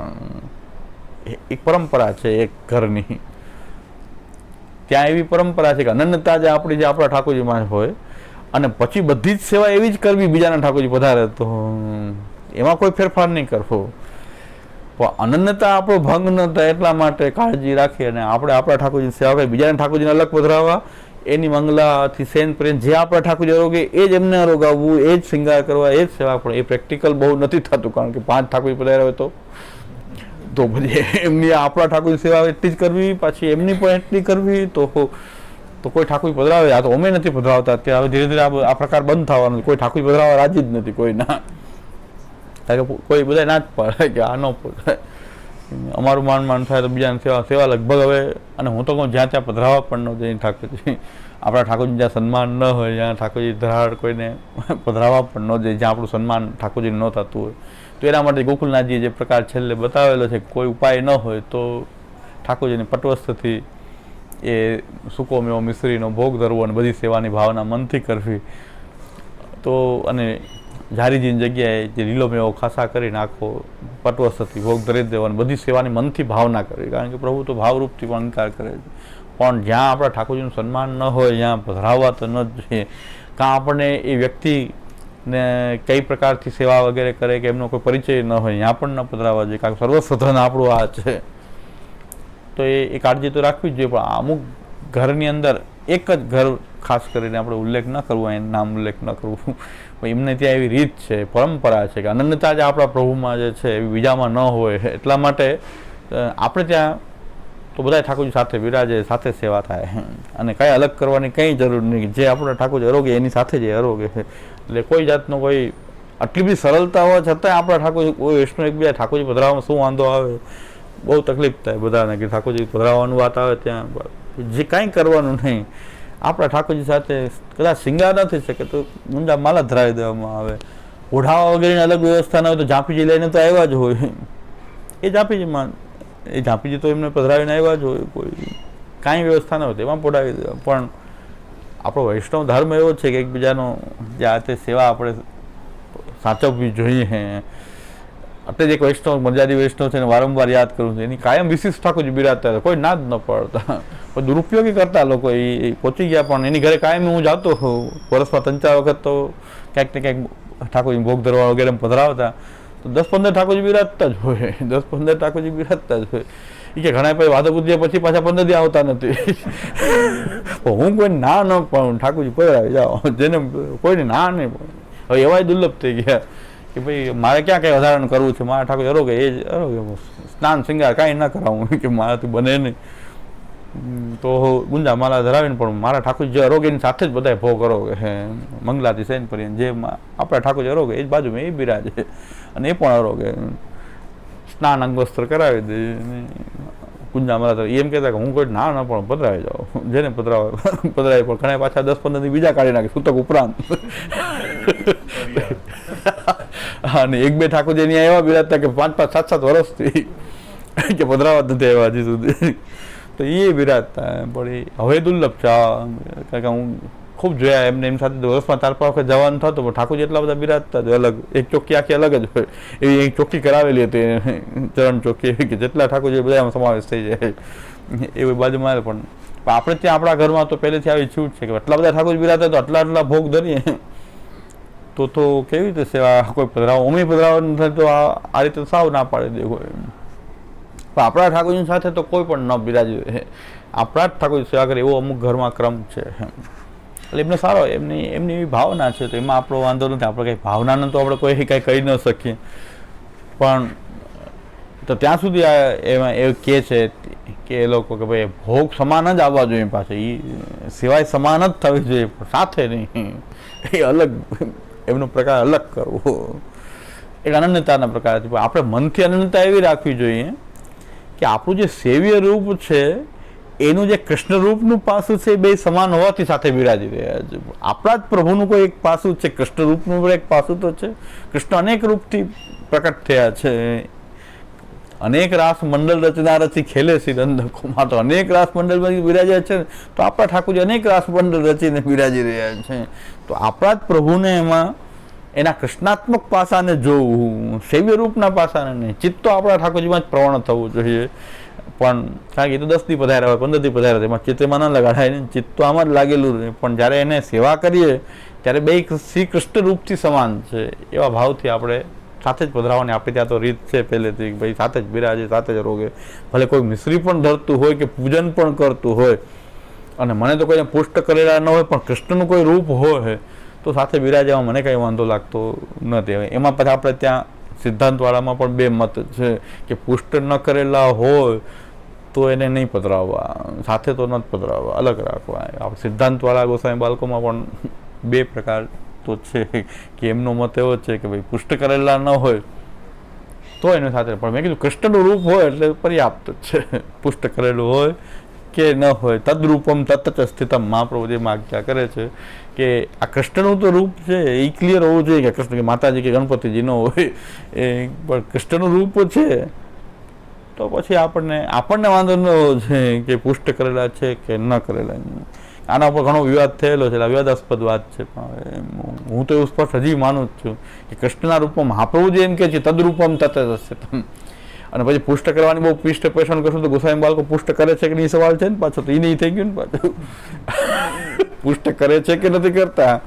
એક પરંપરા છે એક ઘરની. ત્યાં એવી પરંપરા છે કે અનન્યતા જે આપણી જે આપણા ઠાકોરજીમાં હોય, અને પછી બધી જ સેવા એવી જ કરવી બીજાના ઠાકોરજી પધારે તો, એમાં કોઈ ફેરફાર નહીં કરવો. પણ અનન્યતા આપણો ભંગ ન થાય એટલા માટે કાળજી રાખી અને આપણે આપણા ઠાકોરજીની સેવા કરી. બીજાના ઠાકોરજીને અલગ પધરાવવા, એની મંગલાથી સેન પ્રેમ જે આપણા ઠાકોરજી અરોગે એ જ એમને અરોગાવવું, એ જ શૃંગાર કરવા, એ જ સેવા. પણ એ પ્રેક્ટિકલ બહુ નથી થતું, કારણ કે 5 ઠાકોરજી પધાર્યા હોય તો પછી એમની આપણા ઠાકોરજી સેવા એટલી જ કરવી, પાછી એમની પણ એટલી કરવી, તો કોઈ ઠાકોરજી પધરાવે. આ તો અમે નથી પધરાવતા અત્યારે, હવે ધીરે ધીરે આ પ્રકાર બંધ થવાનો. કોઈ ઠાકોરજી પધરાવવા રાજી જ નથી કોઈ ના, કારણ કે કોઈ બધા ના જ પડે કે આ ન પડે. અમારું માન થાય તો બીજાની સેવા લગભગ હવે, અને હું તો કહું જ્યાં ત્યાં પધરાવવા પણ ન જોઈએ ઠાકોરજી. આપણા ઠાકોરજી જ્યાં સન્માન ન હોય, જ્યાં ઠાકોરજી ધરાડ કોઈને પધરાવવા પણ ન જોઈએ, જ્યાં આપણું સન્માન ઠાકોરજીને ન થતું હોય. તો એના માટે ગોકુલનાથજીએ જે પ્રકાર છેલ્લે બતાવેલો છે, કોઈ ઉપાય ન હોય તો ઠાકોરજીની પટવસ્ત્રથી એ સૂકો મેવો મિશ્રીનો ભોગ ધરવો અને બધી સેવાની ભાવના મનથી કરવી. તો અને ઝારીજીની જગ્યાએ જે લીલો મેવો ખાસા કરીને આખો પટવસ્ત્રથી ભોગ ધરી દેવો અને બધી સેવાની મનથી ભાવના કરવી. કારણ કે પ્રભુ તો ભાવરૂપથી પણ અંકાર કરે છે. પણ જ્યાં આપણા ઠાકોરજીનું સન્માન ન હોય, જ્યાં પધરાવવા તો ન જ જોઈએ. કાં આપણને એ વ્યક્તિને કઈ પ્રકારથી સેવા વગેરે કરે કે એમનો કોઈ પરિચય ન હોય, ત્યાં પણ ન પધરાવવા જોઈએ. કારણ કે સર્વસ્વધન આપણું આ છે, તો એ કાળજી તો રાખવી જ જોઈએ. પણ અમુક ઘરની અંદર એક જ ઘર ખાસ કરીને આપણે ઉલ્લેખ ન કરવો, એનું નામ ઉલ્લેખ ન કરવું, એમને ત્યાં એવી રીત છે, પરંપરા છે કે અનન્યતા જ આપણા પ્રભુમાં જે છે એવી બીજામાં ન હોય. એટલા માટે આપણે ત્યાં તો બધા ઠાકોરજી સાથે બિરાજે, સાથે સેવા થાય, અને કંઈ અલગ કરવાની કંઈ જરૂર નહીં. જે આપણા ઠાકોરજી અરોગે એની સાથે જ અરોગે. એટલે કોઈ જાતનો કોઈ આટલી બધી સરળતા હોવા છતાં આપણા ઠાકોરજી કોઈ વૈષ્ણવ એકબીજા ઠાકોરજી પધરાવવામાં શું વાંધો આવે? બહુ તકલીફ થાય બધાને કે ઠાકોરજી પધરાવવાનું વાત આવે ત્યાં જે કાંઈ કરવાનું નહીં. આપણા ઠાકોરજી સાથે કદાચ શિંગાર ન થઈ શકે તો મુંડા માલા ધરાવી દેવામાં આવે. ઓઢાવા વગેરેની અલગ વ્યવસ્થા ન હોય તો ઝાંપીજી લઈને તો આવ્યા જ હોય. એ ઝાંપીજી તો એમને પધરાવીને આવ્યા જ હોય. કોઈ કાંઈ વ્યવસ્થા ન હોય તેમાં પોઢાવી દેવા. પણ આપણો વૈષ્ણવ ધર્મ એવો છે કે એકબીજાનો જે આ તે સેવા આપણે સાચવવી જોઈએ. એટલે જ એક વૈષ્ણવ મર્યાદી વૈષ્ણવ છે, વારંવાર યાદ કરું છું, એની કાયમ વિશિષ્ટ ઠાકોરજી બિરાજતા હતા, કોઈ ના જ ન પડતા. પણ દુરુપયોગી કરતા લોકો એ પહોંચી ગયા. પણ એની ઘરે કાયમ હું જાતો હોઉં, વર્ષમાં 3-4 વખત તો ક્યાંક ને ક્યાંક ઠાકોરજી ભોગ ધરવા વગેરે પધરાવતા, તો 10-15 ઠાકોરજી બિરાજતા જ હોય, 10-15 ઠાકોરજી બિરાજતા જ હોય. એ કે ઘણા પછી વાતો પૂછ્યા પછી પાછા 15 દી આવતા નથી. હું કોઈ ના ન પણ ઠાકોરજી પધરાવી જાઓ, જેને કોઈને ના નહીં. હવે એવાય દુર્લભ થઈ ગયા કે ભાઈ મારે ક્યાં કંઈ વધારાનું કરવું છે, મારા ઠાકોર અરોગે એ જ અરોગે, સ્નાન શૃંગાર કાંઈ ના કરાવું કે મારાથી બને નહીં. તો ગુંજા માલા ધરાવીને પણ મારા ઠાકોરજી જે અરોગે એની સાથે જ બધા ભોગ અરોગે, મંગલાથી સૈન કરીને જે આપણા ઠાકોરજી અરોગે એ જ બાજુમાં એ બિરાજે અને એ પણ અરોગે. સ્નાન અંગવસ્ત્ર કરાવી દે. ગુંજા માલા એમ કહેતા કે હું કોઈ ના પણ પધરાવી જાઉં, જેને પધરાવે પણ ઘણા પાછા 10-15 દી બીજા કાઢી નાખે સૂતક ઉપરાંત. અને એક બે ઠાકોરજી અહીંયા એવા બિરાજતા કે 5-5, 7-7 વર્ષથી કે પધરાવા જ નથી આવ્યા હજી સુધી, તો એ બિરાજતા. પણ એ હવે દુર્લભ છે, કારણ કે હું ખૂબ જોયા એમને, એમ સાથે વર્ષમાં 4-5 વખત જવાનું થતું, પણ ઠાકોરજી એટલા બધા બિરાજતા જ અલગ, એક ચોકી આખી અલગ જ હોય એવી એક ચોકી કરાવેલી હતી, ચરણ ચોકી એવી કે જેટલા ઠાકોરજી બધામાં સમાવેશ થઈ જાય એવી બાજુમાં. પણ આપણે ત્યાં આપણા ઘરમાં તો પહેલેથી આવી છૂટ છે કે આટલા બધા ઠાકોરજી બિરાજતા તો આટલા ભોગ ધરીએ તો કેવી રીતે સેવા કોઈ પધરાવો, ઉમી પધરાવો થાય તો આ રીતે સાવ ના પાડી દે કોઈ. પણ આપણા ઠાકોરજી સાથે તો કોઈ પણ ન બિરાજે, આપણા જ ઠાકોરજી સેવા કરે એવો અમુક ઘરમાં ક્રમ છે. એટલે એમને સારો એમની એવી ભાવના છે, તો એમાં આપણો વાંધો નથી. આપણે કંઈ ભાવનાને તો આપણે કોઈ કંઈ કહી ન શકીએ, પણ તો ત્યાં સુધી એમાં એવું કહે છે કે એ લોકો કે ભાઈ ભોગ સમાન જ આવવા જોઈએ, પાછળ એ સિવાય સમાન જ થવી જોઈએ, પણ સાથે નહીં, એ અલગ, એમનો પ્રકાર અલગ કરવો, એક અનન્યતાના પ્રકાર છે. આપણે મનથી અનન્યતા એવી રાખવી જોઈએ કે આપણું જે સેવ્ય રૂપ છે એનું જે કૃષ્ણ રૂપનું પાસું છે, બે સમાન હોવાથી સાથે બિરાજી રહ્યા છે. આપણા જ પ્રભુનું કોઈ એક પાસું છે, કૃષ્ણ રૂપનું પણ એક પાસું તો છે. કૃષ્ણ અનેક રૂપથી પ્રકટ થયા છે, અનેક રાસ મંડળ રચના રચી ખેલે છે નંદકુમાર, તો અનેક રાસ મંડળમાં બિરાજ્યા છે, તો આપણા ઠાકોરજી અનેક રાસ મંડળ રચીને બિરાજી રહ્યા છે. તો આપણા જ પ્રભુને એમાં એના કૃષ્ણાત્મક પાસાને જોવું, સેવ્ય રૂપના પાસાને નહીં. ચિત્ત તો આપણા ઠાકોરજીમાં જ પ્રવણ થવું જોઈએ, પણ કારણ કે એ તો 10 દી પધાર્યા હોય, 15 દી પધાર્યા હોય, એમાં ચિત્તમાં ન લગાડાય ને, ચિત્ત તો આમાં જ લાગેલું રહે. પણ જ્યારે એને સેવા કરીએ ત્યારે બે શ્રી કૃષ્ણ રૂપથી સમાન છે એવા ભાવથી આપણે સાથે જ પધરાવવાની આપણે ત્યાં તો રીત છે પહેલેથી, ભાઈ સાથે જ બિરાજે, સાથે જ રોગે. ભલે કોઈ મિશ્રી પણ ધરતું હોય કે પૂજન પણ કરતું હોય, અને મને તો કોઈને પુષ્ટ કરેલા ન હોય, પણ કૃષ્ણનું કોઈ રૂપ હોય તો સાથે બિરાજવામાં મને કંઈ વાંધો લાગતો નથી. એમાં પછી આપણે ત્યાં સિદ્ધાંતવાળામાં પણ બે મત છે કે પુષ્ટ ન કરેલા હોય તો એને નહીં પધરાવવા, સાથે તો ન જ પધરાવવા, અલગ રાખવા. આપણે સિદ્ધાંતવાળા ગોસ્વામી બાળકોમાં પણ બે પ્રકાર તો છે કે એમનો મત એવો છે કે ભાઈ પુષ્ટ કરેલા ન હોય તો એની સાથે, પણ મેં કીધું કૃષ્ણનું રૂપ હોય એટલે પર્યાપ્ત છે, પુષ્ટ કરેલું હોય કે ન હોય. તદરૂપમ તત્ત સ્થિતમ, મહાપ્રભુ જે આજ્ઞા કરે છે કે આ કૃષ્ણનું તો રૂપ છે એ ક્લિયર હોવું જોઈએ કે કૃષ્ણ કે માતાજી કે ગણપતિજી ન હોય, એ પણ કૃષ્ણનું રૂપ છે તો પછી આપણને વાંધો ન હોવો છે કે પુષ્ટ કરેલા છે કે ન કરેલા. આના ઉપર ઘણો વિવાદ થયેલો છે, વિવાદાસ્પદ વાત છે, પણ હું તો એવું સ્પષ્ટ હજી માનું જ છું કે કૃષ્ણના રૂપમાં મહાપ્રભુ જે એમ કે છે તદરૂપમ તત્ત સ્થિતમ. અને પછી પુષ્ટ કરવાની બહુ પૃષ્ઠ પેષણ કરશું તો ગોસ્વામી બાળકો પુષ્ટ કરે છે કે નહીં સવાલ છે ને પાછો, તો એ નહીં થઈ ગયું ને પાછું. પુષ્ટ કરે છે કે નથી કરતા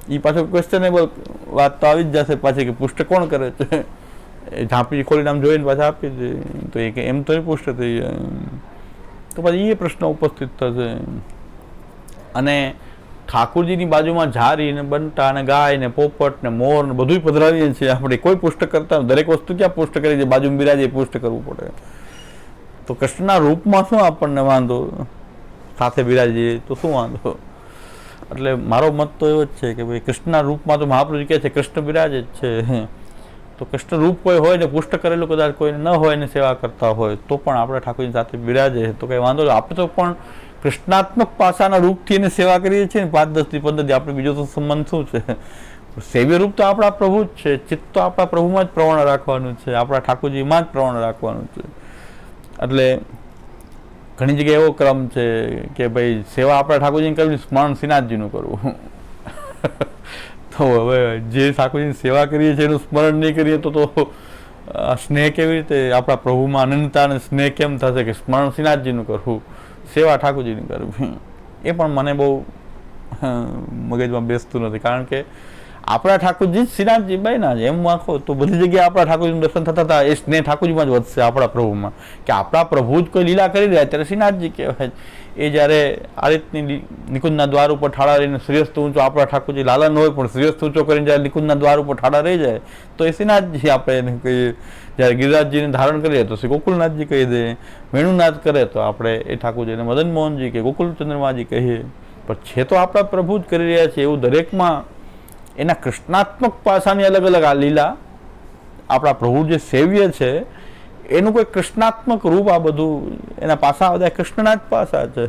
એ પાછો ક્વેશ્ચનેબલ વાત તો આવી જ જશે પાછી કે પુષ્ટ કોણ કરે છે, એ ઝાંપી ખોલીને આમ જોઈને પાછા આપી દે તો એ કે એમ તો પુષ્ટ થઈ જાય, તો પછી એ પ્રશ્ન ઉપસ્થિત થશે. અને ઠાકોરજીની બાજુમાં ઝારી ને બંટા ને ગાય ને પોપટ ને મોર ને બધું પધરાવીએ છીએ આપણે, કોઈ પુષ્ટ કરતા દરેક વસ્તુ ક્યાં પુષ્ટ કરી છે, બાજુમાં બિરાજે પુષ્ટ કરવું પડે. તો કૃષ્ણના રૂપમાં શું આપણને વાંધો, સાથે બિરાજીએ તો શું વાંધો. એટલે મારો મત તો એવો જ છે કે ભાઈ કૃષ્ણના રૂપમાં તો મહાપ્રભુ કહે છે કૃષ્ણ બિરાજે જ છે, તો કૃષ્ણ રૂપ કોઈ હોય ને પુષ્ટ કરેલું કદાચ કોઈને ન હોય ને સેવા કરતા હોય તો પણ આપણે ઠાકોરજી સાથે બિરાજે તો કંઈ વાંધો નહીં. આપણે તો પણ કૃષ્ણાત્મક પાસાના રૂપથી એને સેવા કરીએ છીએ ને 5-10 દી 15 દી, આપણે બીજો તો સંબંધ શું છે. સેવ્ય રૂપ તો આપણા પ્રભુ જ છે, ચિત્ત તો આપણા પ્રભુમાં જ પ્રવણ રાખવાનું છે, આપણા ઠાકોરજીમાં જ પ્રવણ રાખવાનું છે. એટલે ઘણી જગ્યાએ એવો ક્રમ છે કે ભાઈ સેવા આપણા ઠાકોરજીને કરવી, સ્મરણ શ્રીનાથજીનું કરવું. તો હવે જે ઠાકોરજીની સેવા કરીએ છીએ એનું સ્મરણ નહીં કરીએ તો સ્નેહ કેવી રીતે આપણા પ્રભુમાં અનંતતા અને સ્નેહ કેમ થશે કે સ્મરણ શ્રીનાથજીનું કરવું, સેવા ઠાકોરજીની કરવી. એ પણ મને બહુ મગજમાં બેસતું નથી, કારણ કે આપણા ઠાકોરજી શ્રીનાથજી બન્યા છે એમ આખો તો બધી જગ્યાએ આપણા ઠાકોરજીનું દર્શન થતા હતા, એ સ્નેહ ઠાકોરજીમાં જ વધશે આપણા પ્રભુમાં, કે આપણા પ્રભુ જ કોઈ લીલા કરી રહ્યા ત્યારે શ્રીનાથજી કહેવાય. એ જ્યારે આ રીતની નિકુંજના દ્વાર ઉપર ઠાળા રહીને શ્રેષ્ઠ ઊંચો આપણા ઠાકોરજી લાલા ન હોય પણ શ્રેષ્ઠ ઊંચો કરીને જ્યારે નિકુંજના દ્વાર ઉપર ઠાળા રહી જાય તો એ શ્રીનાથજી આપણે એને કહીએ. જ્યારે ગિરિરાજજીને ધારણ કરીએ તો શ્રી ગોકુલનાથજી કહી દે, વેણુનાથ કરે તો આપણે એ ઠાકોરજીને મદન મોહનજી કે ગોકુલ ચંદ્રમાજી કહીએ. પણ છે તો આપણા પ્રભુ જ કરી રહ્યા છે, એવું દરેકમાં એના કૃષ્ણાત્મક પાસાની અલગ અલગ આ લીલા, આપણા પ્રભુ જે સેવ્ય છે એનું કોઈ કૃષ્ણાત્મક રૂપ, આ બધું એના પાસા બધા કૃષ્ણના જ પાસા છે.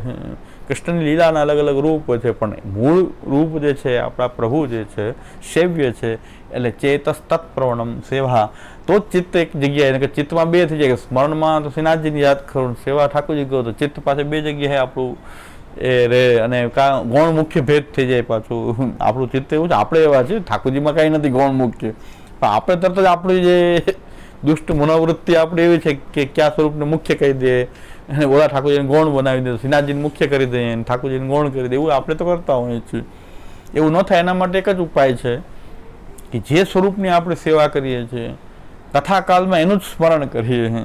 કૃષ્ણની લીલાના અલગ અલગ રૂપ છે, પણ મૂળ રૂપ જે છે આપણા પ્રભુ જે છે સેવ્ય છે, એટલે ચેતસ તત્પ્રવણમ સેવા. તો જ ચિત્ત એક જગ્યાએ, કે ચિત્તમાં બે થઈ જાય, કે સ્મરણમાં તો શ્રીનાથજીની યાદ કરું, સેવા ઠાકોરજી કહો તો ચિત્ત પાસે બે જગ્યાએ આપણું એ રે, અને ગૌણ મુખ્ય ભેદ થઈ જાય પાછું. આપણું ચિત્ત એવું છે, આપણે એવા છે, ઠાકોરજીમાં કાંઈ નથી ગૌણ મુખ્ય, પણ આપણે તરત જ આપણી જે દુષ્ટ મનોવૃત્તિ આપણી એવી છે કે કયા સ્વરૂપને મુખ્ય કહી દે, અને ઓલા ઠાકોરજીને ગૌણ બનાવી દે, શ્રીનાથજીને મુખ્ય કરી દે, ઠાકોરજીને ગૌણ કરી દે, એવું આપણે તો કરતા હોઈએ છીએ. એવું ન થાય એના માટે એક જ ઉપાય છે કે જે સ્વરૂપની આપણે સેવા કરીએ છીએ કથાકાલમાં એનું જ સ્મરણ કરીએ,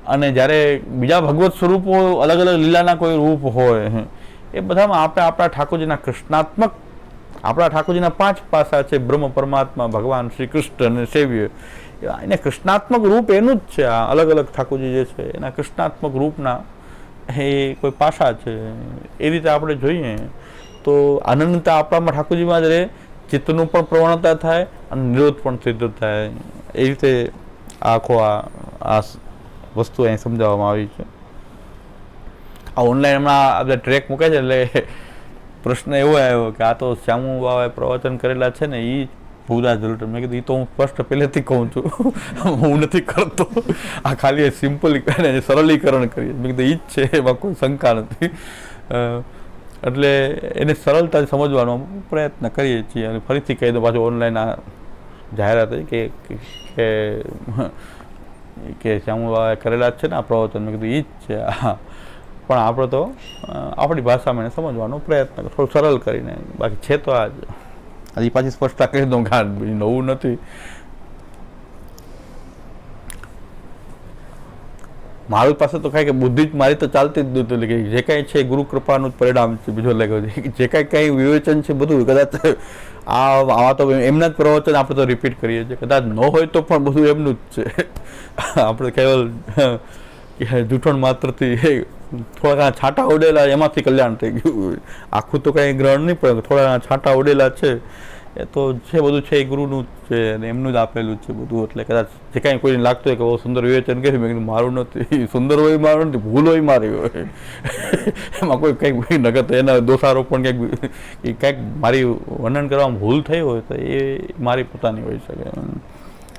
અને જ્યારે બીજા ભગવત સ્વરૂપો અલગ અલગ લીલાના કોઈ રૂપ હોય એ બધામાં આપણે આપણા ઠાકોરજીના કૃષ્ણાત્મક, આપણા ઠાકોરજીના 5 પાસા છે, બ્રહ્મ, પરમાત્મા, ભગવાન શ્રી કૃષ્ણ અને સેવ્ય. એને કૃષ્ણાત્મક રૂપ એનું જ છે. આ અલગ અલગ ઠાકોરજી જે છે એના કૃષ્ણાત્મક રૂપના એ કોઈ પાસા છે. એ રીતે આપણે જોઈએ તો અનંતતા આપણામાં ઠાકોરજીમાં જ રહે, ચિત્તનું પણ પ્રવણતા થાય અને નિરોધ પણ સિદ્ધ થાય. એ રીતે આખો આ વસ્તુ અહીં સમજાવવામાં આવી છે. આ ઓનલાઈન હમણાં આપણે ટ્રેક મૂકે છે, એટલે પ્રશ્ન એવો આવ્યો કે આ તો શ્યામુ બાબાએ પ્રવચન કરેલા છે ને એ ભૂદાસ જલોટા. મેં કીધું એ તો હું સ્પષ્ટ પહેલેથી કહું છું, હું નથી કરતો, આ ખાલી સિમ્પલ સરળીકરણ કરીએ. મેં કીધું એ જ છે, એમાં કોઈ શંકા નથી. એટલે એને સરળતાથી સમજવાનો પ્રયત્ન કરીએ છીએ. અને ફરીથી કહી દો પાછું ઓનલાઈન આ જાહેરાત કે શ્યામુ બાબાએ કરેલા જ છે ને આ પ્રવચન. મેં કીધું એ જ છે, પણ આપણે તો આપણી ભાષામાં એને સમજવાનો પ્રયત્ન થોડું સરળ કરીને, બાકી છે તો આ જ. હજી પાછી સ્પષ્ટતા કહી દઉં, નવું નથી. મારી પાસે તો કાંઈ કે બુદ્ધિ જ મારી તો ચાલતી જ નહોતી, એટલે કે જે કાંઈ છે ગુરુ કૃપાનું જ પરિણામ છે. બીજો લાગ્યો જે કાંઈ વિવેચન છે બધું કદાચ આવા તો એમના જ પ્રવચન આપણે તો રિપીટ કરીએ છીએ, કદાચ ન હોય તો પણ બધું એમનું જ છે. આપણે કેવલ જૂઠણ માત્રથી થોડા ઘણા છાંટા ઉડેલા એમાંથી કલ્યાણ થઈ ગયું. આખું તો કાંઈ ગ્રહણ નહીં પડે, થોડા ઘણા છાંટા ઉડેલા છે એ તો છે, બધું છે એ ગુરુનું જ છે અને એમનું જ આપેલું છે બધું. એટલે કદાચ જે કાંઈ કોઈને લાગતું હોય કે બહુ સુંદર વિવેચન કર્યું, મેં કીધું મારું નથી, સુંદર હોય મારું નથી, ભૂલ હોય મારી હોય, એમાં કોઈ કંઈક નગર એના દોષારોપણ કંઈક મારી વર્ણન કરવામાં ભૂલ થઈ હોય તો એ મારી પોતાની હોઈ શકે.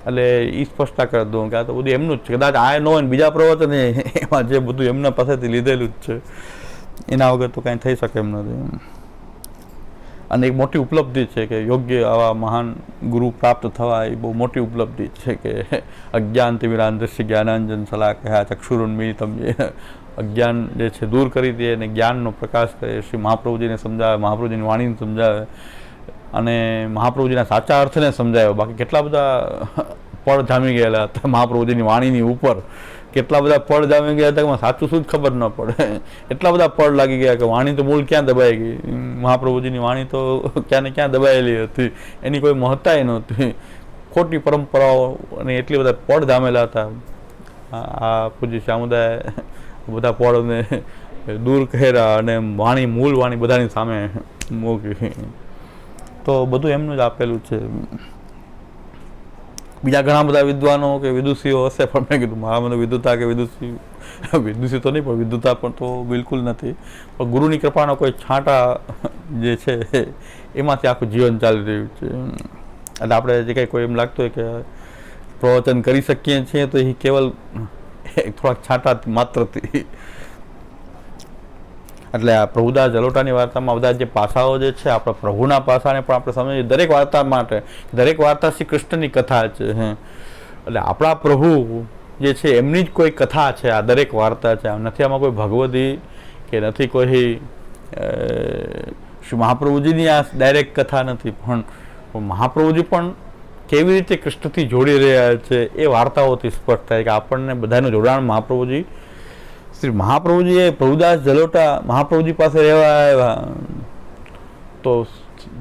એટલે એ સ્પષ્ટતા કરી દઉં કે આ તો બધું એમનું જ છે. કદાચ આ ન હોય ને બીજા પ્રવચન એમાં જે બધું એમના પાસેથી લીધેલું જ છે, એના વગર તો કાંઈ થઈ શકે એમ નથી. અને એક મોટી ઉપલબ્ધિ છે કે યોગ્ય આવા મહાન ગુરુ પ્રાપ્ત થવા એ બહુ મોટી ઉપલબ્ધિ છે. કે અજ્ઞાન તિમિરાંધસ્ય જ્ઞાનાંજન શલાકયા ચક્ષુરુન્મિલિતમ, અજ્ઞાન જે છે દૂર કરી દે અને જ્ઞાનનો પ્રકાશ કરે. શ્રી મહાપ્રભુજીને સમજાવે, મહાપ્રભુજીની વાણીને સમજાવે અને મહાપ્રભુજીના સાચા અર્થને સમજાવ્યો. બાકી કેટલા બધા પળ જામી ગયેલા હતા મહાપ્રભુજીની વાણીની ઉપર, કેટલા બધા પળ જામી ગયા હતા કે સાચું શું જ ખબર ન પડે. એટલા બધા પળ લાગી ગયા કે વાણી તો મૂળ ક્યાં દબાઈ ગઈ. મહાપ્રભુજીની વાણી તો ક્યાં ને ક્યાં દબાયેલી હતી, એની કોઈ મહત્તા નહોતી. ખોટી પરંપરાઓ અને એટલી બધા પળ જામેલા હતા. આ પૂજ્ય શ્યામુદાએ બધા પળને દૂર કર્યા અને વાણી, મૂળ વાણી બધાની સામે મૂકી. તો બધું એમનું જ આપેલું છે. બીજા ઘણા બધા વિદ્વાનો કે વિદુષીઓ હશે, પણ મેં કીધું મારા મને વિદુતા કે વિદુષી તો નહીં, પણ વિદુતા પણ તો બિલકુલ નથી. પણ ગુરુની કૃપાનો કોઈ છાંટા જે છે એમાંથી આખું જીવન ચાલી રહ્યું છે. એટલે આપણે જે કંઈ કોઈ એમ લાગતું હોય કે પ્રવચન કરી શકીએ છીએ તો એ કેવલ થોડાક છાંટા માત્રથી. એટલે આ પ્રભુદાસ જલોટાની વાર્તામાં બધા જે પાસાઓ જે છે આપણા પ્રભુના પાસાને પણ આપણે સમજીએ. દરેક વાર્તા માટે, દરેક વાર્તા શ્રી કૃષ્ણની કથા છે. એટલે આપણા પ્રભુ જે છે એમની જ કોઈ કથા છે આ દરેક વાર્તા છે. નથી આમાં કોઈ ભગવદી કે નથી કોઈ શ્રી મહાપ્રભુજીની આ ડાયરેક્ટ કથા નથી, પણ મહાપ્રભુજી પણ કેવી રીતે કૃષ્ણથી જોડી રહ્યા છે એ વાર્તાઓથી સ્પષ્ટ થાય કે આપણને બધાનું જોડાણ મહાપ્રભુજી, શ્રી મહાપ્રભુજીએ પ્રભુદાસ જલોટા મહાપ્રભુજી પાસે રહેવા આવ્યા તો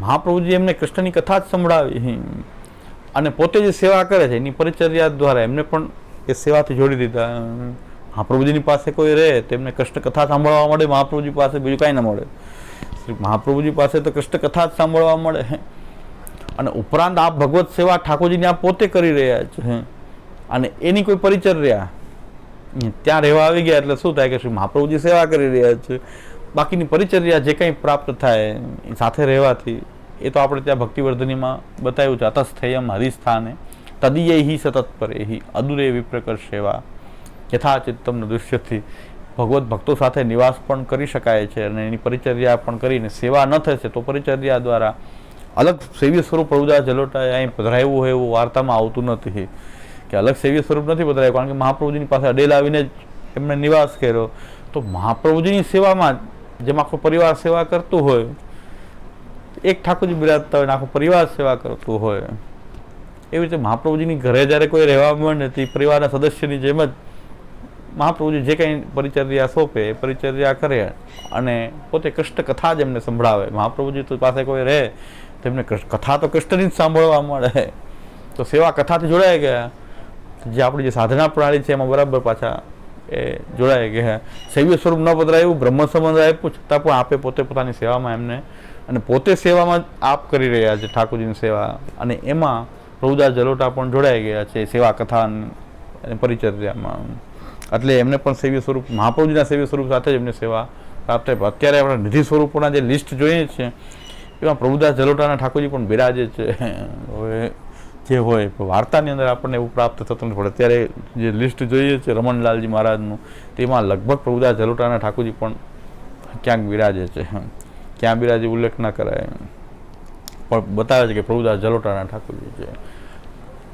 મહાપ્રભુજી એમને કૃષ્ણની કથા જ સંભળાવી અને પોતે જે સેવા કરે છે એની પરિચર્યા દ્વારા એમને પણ એ સેવાથી જોડી દીધા. મહાપ્રભુજીની પાસે કોઈ રહે તેમને કૃષ્ણ કથા સાંભળવા મળે, મહાપ્રભુજી પાસે બીજું કાંઈ ના મળે. શ્રી મહાપ્રભુજી પાસે તો કૃષ્ણ કથા જ સાંભળવા મળે. અને ઉપરાંત આ ભગવત સેવા ઠાકોરજીની આ પોતે કરી રહ્યા છે અને એની કોઈ પરિચર્યા ત્યાં રહેવા આવી ગયા એટલે શું થાય કે શ્રી મહાપ્રભુજી સેવા કરી રહ્યા છે, બાકીની પરિચર્યા જે કંઈ પ્રાપ્ત થાય સાથે રહેવાથી, એ તો આપણે ત્યાં ભક્તિવર્ધનીમાં બતાવ્યું છે. અતસ્થેયમ હરિસ્થાને તદીયૈ સતત્પરેહિ અદુરે વિપ્રકર સેવા યથાચિત્તમ ન દુષ્યથી. ભગવત ભક્તો સાથે નિવાસ પણ કરી શકાય છે અને એની પરિચર્યા પણ કરીને સેવા ન થશે તો પરિચર્યા દ્વારા અલગ સેવ્ય સ્વરૂપ પ્રભુદાસ જલોટાએ અહીં પધરાવ્યું હોય એવું વાર્તામાં આવતું નથી કે અલગ સેવ્ય સ્વરૂપ નથી પધરાયું, કારણ કે મહાપ્રભુજીની પાસે અડેલ આવીને જ એમણે નિવાસ કર્યો. તો મહાપ્રભુજીની સેવામાં જેમ આખો પરિવાર સેવા કરતું હોય, એક ઠાકોરજી બિરાજતા હોય ને આખો પરિવાર સેવા કરતું હોય, એવી રીતે મહાપ્રભુજીની ઘરે જ્યારે કોઈ રહેવા માંડે તે પરિવારના સદસ્યની જેમ જ મહાપ્રભુજી જે કંઈ પરિચર્યા સોંપે એ પરિચર્યા કરે અને પોતે કૃષ્ણ કથા જ એમને સંભળાવે. મહાપ્રભુજી તો પાસે કોઈ રહે તેમને કથા તો કૃષ્ણની જ સાંભળવા મળે. તો સેવા કથાથી જોડાઈ ગયા. જે આપણી જે સાધના પ્રણાલી છે એમાં બરાબર પાછા એ જોડાઈ ગયા. સૈવ્ય સ્વરૂપ ન પધરાયું, બ્રહ્મ સંબંધ આપ્યું, છતાં પણ આપે પોતે પોતાની સેવામાં એમને અને પોતે સેવામાં આપ કરી રહ્યા છે ઠાકોરજીની સેવા, અને એમાં પ્રભુદાસ જલોટા પણ જોડાઈ ગયા છે સેવા કથા અને પરિચર્યામાં. એટલે એમને પણ સેવ્ય સ્વરૂપ મહાપ્રભુજીના સેવ્ય સ્વરૂપ સાથે જ એમને સેવા પ્રાપ્ત થાય. અત્યારે આપણે નિધિ સ્વરૂપોના જે લિસ્ટ જોઈએ છે એમાં પ્રભુદાસ જલોટાના ઠાકોરજી પણ બિરાજે છે. હવે જે હોય વાર્તાની અંદર આપણને એવું પ્રાપ્ત થતું નથી, પણ અત્યારે જે લિસ્ટ જોઈએ છે રમણલાલજી મહારાજનું, તેમાં લગભગ પ્રભુદાસ જલોટાના ઠાકોરજી પણ ક્યાંક બિરાજે છે. ક્યાં બિરાજે ઉલ્લેખ ના કરાય, પણ બતાવે છે કે પ્રભુદાસ જલોટાના ઠાકોરજી છે.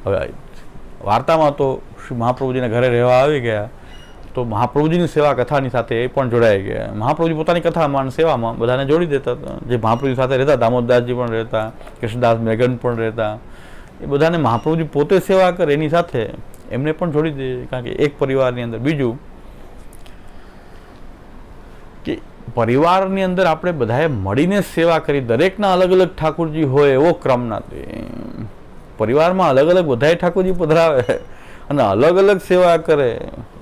હવે વાર્તામાં તો શ્રી મહાપ્રભુજીના ઘરે રહેવા આવી ગયા તો મહાપ્રભુજીની સેવા કથાની સાથે એ પણ જોડાઈ ગયા. મહાપ્રભુજી પોતાની કથામાં સેવામાં બધાને જોડી દેતા હતા. જે મહાપ્રભુજી સાથે રહેતા, દામોદરદાસજી પણ રહેતા, કૃષ્ણદાસ મેઘન પણ રહેતા, એ બધાને મહાપ્રભુજી પોતે સેવા કરે એની સાથે એમને પણ જોડી દે. કારણ કે એક પરિવારની અંદર બીજું કે પરિવારની અંદર આપણે બધાએ મળીને સેવા કરી. દરેકના અલગ અલગ ઠાકોરજી હોય એવો ક્રમ નથી. પરિવારમાં અલગ અલગ બધાએ ઠાકોરજી પધરાવે અને અલગ અલગ સેવા કરે.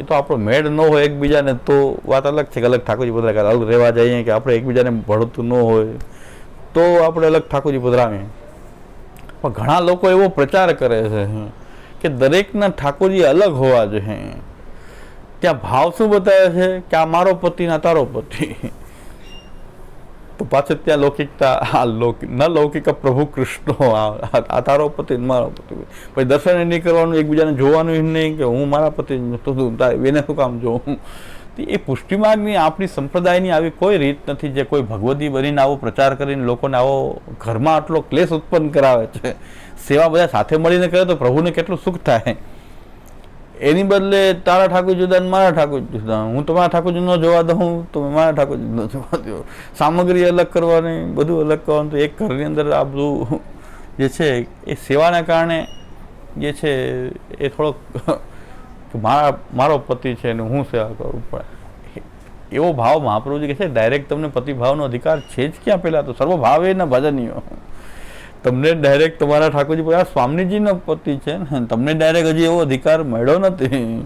એ તો આપણો મેળ ન હોય એકબીજાને તો વાત અલગ છે કે અલગ ઠાકોરજી પધરાવે. અલગ રહેવા જઈએ કે આપણે એકબીજાને ભળતું ન હોય તો આપણે અલગ ઠાકોરજી પધરાવીએ. પણ ઘણા લોકો એવો પ્રચાર કરે છે કે દરેકના ઠાકોરજી અલગ હોવા જોઈએ. ત્યાં ભાવ શું બતાવે છે કે આ મારો પતિ ના તારો પતિ. તો પાછળ ત્યાં લૌકિકતા ન લૌકિક પ્રભુ કૃષ્ણ, આ તારો પતિ મારો પતિ. પછી દર્શન નહીં કરવાનું, એકબીજાને જોવાનું નહીં કે હું મારા પતિ એને શું કામ જોઉં. એ પુષ્ટિ માર્ગની આપણી સંપ્રદાયની આવી કોઈ રીત નથી જે કોઈ ભગવતી બનીને આવો પ્રચાર કરીને લોકોને આવો ઘરમાં આટલો ક્લેશ ઉત્પન્ન કરાવે છે. સેવા બધા સાથે મળીને કરે તો પ્રભુને કેટલું સુખ થાય. એની બદલે તારા ઠાકોર જુદા મારા ઠાકોર જુદા, હું તમારા ઠાકોરજી ન જોવા દઉં તો મારા ઠાકોરજી ન જોવા દો, સામગ્રી અલગ કરવાની, બધું અલગ કરવાનું. તો એક ઘરની અંદર આ બધું જે છે એ સેવાના કારણે જે છે એ થોડોક મારો પતિ છે ને હું સેવા કરું પડે એવો ભાવ મહાપ્રભુજી કહે છે. ડાયરેક્ટ તમને પતિભાવનો અધિકાર છે જ ક્યાં? પહેલાં તો સર્વભાવે ન ભજનીયો. તમને ડાયરેક્ટ તમારા ઠાકોરજી આ સ્વામીજીનો પતિ છે ને, તમને ડાયરેક્ટ હજી એવો અધિકાર મળ્યો નથી.